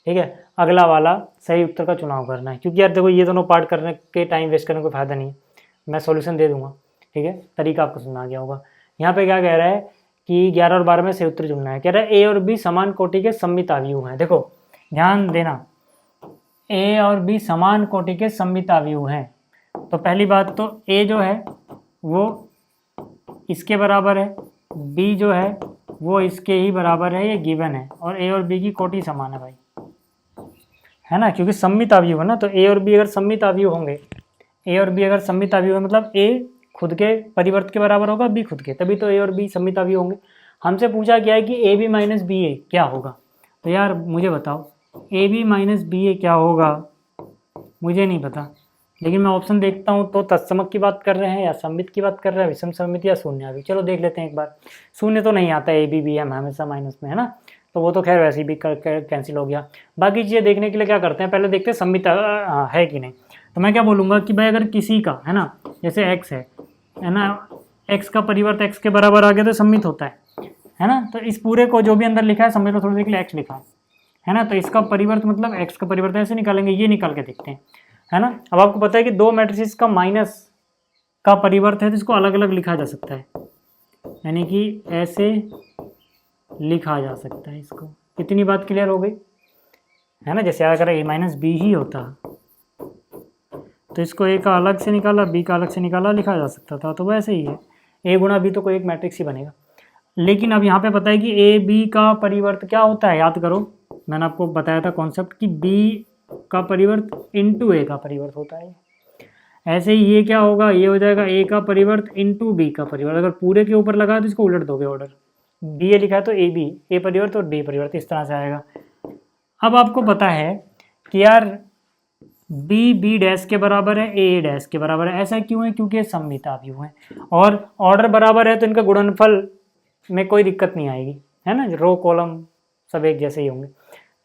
ठीक है। अगला वाला सही उत्तर का चुनाव करना है, क्योंकि यार देखो ये दोनों पार्ट करने के टाइम वेस्ट करने का कोई फायदा नहीं है, मैं सॉल्यूशन दे दूंगा, ठीक है। तरीका आपको सुना गया होगा। यहाँ पे क्या कह रहा है कि 11 और 12 में सही उत्तर चुनना है, कह रहा है A और B समान कोटि के सममित अवयव हैं। देखो ध्यान देना, A और B समान कोटि के सममित अवयव हैं, तो पहली बात तो A जो है वो इसके बराबर है, B जो है वो इसके ही बराबर है, ये गिवन है, और A और B की कोटि समान है भाई, है ना, क्योंकि सममित अवयव है ना। तो A और B अगर सममित अवयव होंगे, A और B अगर सममित अवयव है मतलब A खुद के परिवर्त के बराबर होगा, B खुद के, तभी तो A और B सममित अवयव होंगे। हमसे पूछा गया है कि ए बी माइनस बी ए क्या होगा। तो यार मुझे बताओ ए बी माइनस बी ए क्या होगा, मुझे नहीं पता, लेकिन मैं ऑप्शन देखता हूँ तो तत्समक की बात कर रहे हैं या सममित की बात कर रहे हैं, विषम सममित या शून्यावि। चलो देख लेते हैं एक बार। शून्य तो नहीं आता ए बी बी एम हमेशा माइनस में, है ना, तो वो तो खैर वैसे भी कैंसिल हो गया। बाकी चीज़ें देखने के लिए क्या करते हैं, पहले देखते हैं सममित है कि नहीं। तो मैं क्या बोलूँगा कि भाई अगर किसी का, है ना, जैसे एक्स है ना, एक्स का परिवर्त एक्स के बराबर आ गया तो सम्मित होता है ना। तो इस पूरे को जो भी अंदर लिखा है समझ लो, थोड़ी देर के लिए एक्स लिखा है ना, तो इसका परिवर्त मतलब एक्स का परिवर्त ऐसे निकालेंगे, ये निकाल के देखते हैं, है ना। अब आपको पता है कि दो मैट्रिसेस का माइनस का परिवर्त है तो इसको अलग अलग लिखा जा सकता है, यानी कि ऐसे लिखा जा सकता है इसको। इतनी बात क्लियर हो गई, है ना। जैसे अगर ए माइनस बी ही होता तो इसको ए का अलग से निकाला, बी का अलग से निकाला, लिखा जा सकता था। तो वैसे ही है, ए गुणा बी तो कोई एक मैट्रिक्स ही बनेगा। लेकिन अब यहाँ पे पता है कि ए बी का परिवर्त क्या होता है, याद करो मैंने आपको बताया था कॉन्सेप्ट कि बी का परिवर्त इंटू ए का परिवर्त होता है। ऐसे ही ये क्या होगा, ये हो जाएगा ए का परिवर्त इंटू बी का परिवर्त। अगर पूरे के ऊपर लगा तो इसको उलट दोगे ऑर्डर, बी ए लिखा है तो ए बी, ए परिवर्त और बी परिवर्त, इस तरह से आएगा। अब आपको पता है कि यार बी बी डैश के बराबर है, ए डैश के बराबर है। ऐसा क्यों है, क्योंकि सममित अवयव है और ऑर्डर बराबर है तो इनका गुणनफल में कोई दिक्कत नहीं आएगी, है ना। रो कॉलम सब एक जैसे ही होंगे,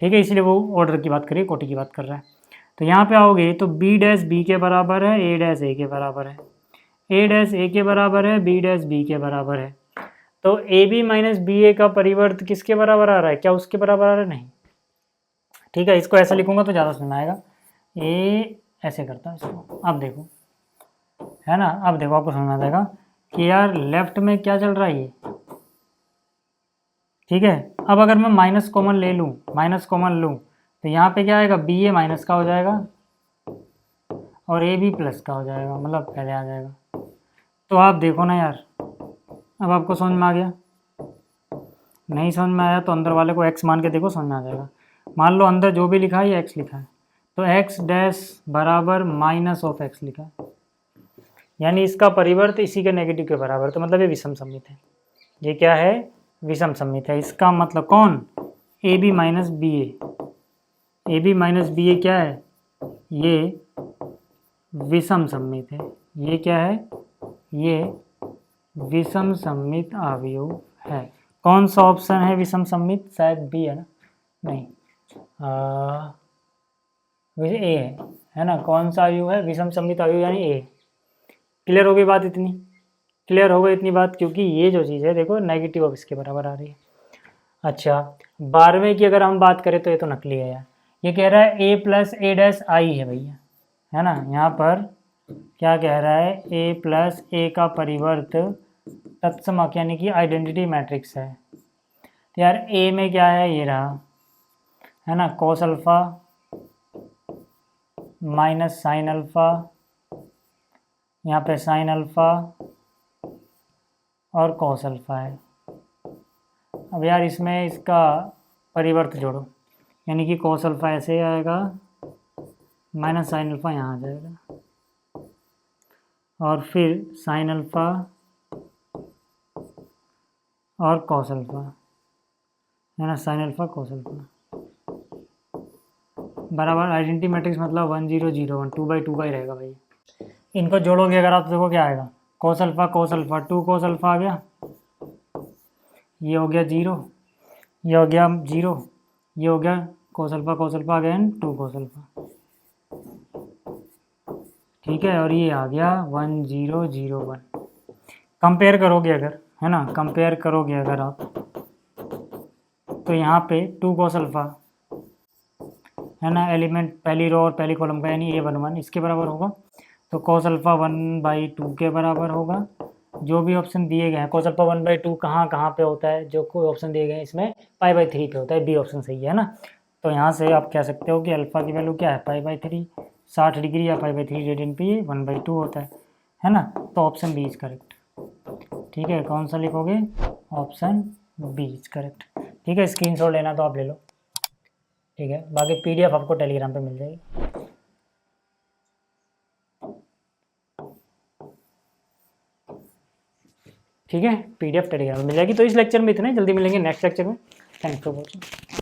ठीक है, इसलिए वो ऑर्डर की बात करिए, कोटि की बात कर रहा है। तो यहाँ पे आओगे तो बी डैश बी के बराबर है, ए डैश ए के बराबर है, ए डैश ए के बराबर है, बी डैश बी के बराबर है। तो ए बी माइनस बी ए का परिवर्त किसके बराबर आ रहा है, क्या उसके बराबर आ रहा है, नहीं, ठीक है। इसको ऐसा लिखूंगा तो ज़्यादा समझ में आएगा, ए ऐसे करता हूँ इसको। अब देखो, है ना, अब देखो आपको समझ में आ जाएगा कि यार लेफ्ट में क्या चल रहा है ये, ठीक है। अब अगर मैं माइनस कॉमन ले लूँ, माइनस कॉमन लूँ तो यहाँ पे क्या आएगा, बी ए माइनस का हो जाएगा और ए बी प्लस का हो जाएगा, मतलब पहले आ जाएगा। तो आप देखो ना यार, अब आपको समझ में आ गया। नहीं समझ में आया तो अंदर वाले को एक्स मान के देखो, समझ में आ जाएगा। मान लो अंदर जो भी लिखा है ये एक्स लिखा है, तो एक्स डैश बराबर माइनस ऑफ एक्स लिखा है, यानी इसका परिवर्त इसी के नेगेटिव के बराबर, तो मतलब ये विषम सममित है। ये क्या है, विषम सममित है। इसका मतलब कौन, A B minus B A, A B minus B A क्या है, ये विषम सममित है। ये क्या है, ये विषम सममित अवयव है। कौन सा ऑप्शन है विषम सममित, शायद बी है ना, नहीं ए है ना। कौन सा अवयव है विषम सममित अवयव, यानी ए। क्लियर हो गई बात, इतनी क्लियर हो गई इतनी बात, क्योंकि ये जो चीज़ है देखो नेगेटिव ऑफ इसके बराबर आ रही है। अच्छा 12वें की अगर हम बात करें तो ये तो नकली है यार, ये कह रहा है ए प्लस ए डैश आई है भैया, है ना। यहाँ पर क्या कह रहा है, ए प्लस ए का परिवर्त तत्समक यानी कि आइडेंटिटी मैट्रिक्स है। तो यार ए में क्या है, ये रहा, है ना, cos alpha minus sine alpha, यहाँ पे साइन अल्फा और कॉस अल्फा है। अब यार इसमें इसका परिवर्त जोड़ो, यानी कि कॉस अल्फा ऐसे आएगा माइनस साइन अल्फा यहाँ आ जाएगा और फिर साइन अल्फा और कॉस अल्फा, है ना, साइन अल्फा कॉस अल्फा बराबर आइडेंटिटी मैट्रिक्स मतलब 1 0 0 1, 2 बाई रहेगा भाई। इनको जोड़ोगे अगर आप तो देखो क्या आएगा, कॉस अल्फा 2 कॉस अल्फा आ गया, ये हो गया 0, ये हो गया 0, ये हो गया कॉस अल्फा आ गया 2 कॉस अल्फा, ठीक है। और ये आ गया 1 0 0 1। कंपेयर करोगे अगर, है ना, कंपेयर करोगे अगर आप तो यहाँ पे 2 कॉस अल्फा, है ना, एलिमेंट पहली रो और पहली कॉलम का, यानी A11 इसके बराबर होगा, तो कॉस अल्फा 1/2 के बराबर होगा। जो भी ऑप्शन दिए गए हैं, कॉस अल्फा 1/2 कहाँ कहाँ पे होता है, जो कोई ऑप्शन दिए गए हैं इसमें π/3 पे होता है, बी ऑप्शन सही है ना। तो यहाँ से आप कह सकते हो कि अल्फा की वैल्यू क्या है, π/3, 60 डिग्री या π/3 रेडियन पे 1/2 होता है ना। तो ऑप्शन बी इज करेक्ट, ठीक है। कौन सा लिखोगे, ऑप्शन बी इज करेक्ट, ठीक है। स्क्रीनशॉट लेना तो आप ले लो, ठीक है। बाकी PDF आपको टेलीग्राम पे मिल जाएगी। ठीक है, PDF टेलीग्राम मिल जाएगी। तो इस लेक्चर में इतना ही, जल्दी मिलेंगे नेक्स्ट लेक्चर में। Thanks for watching.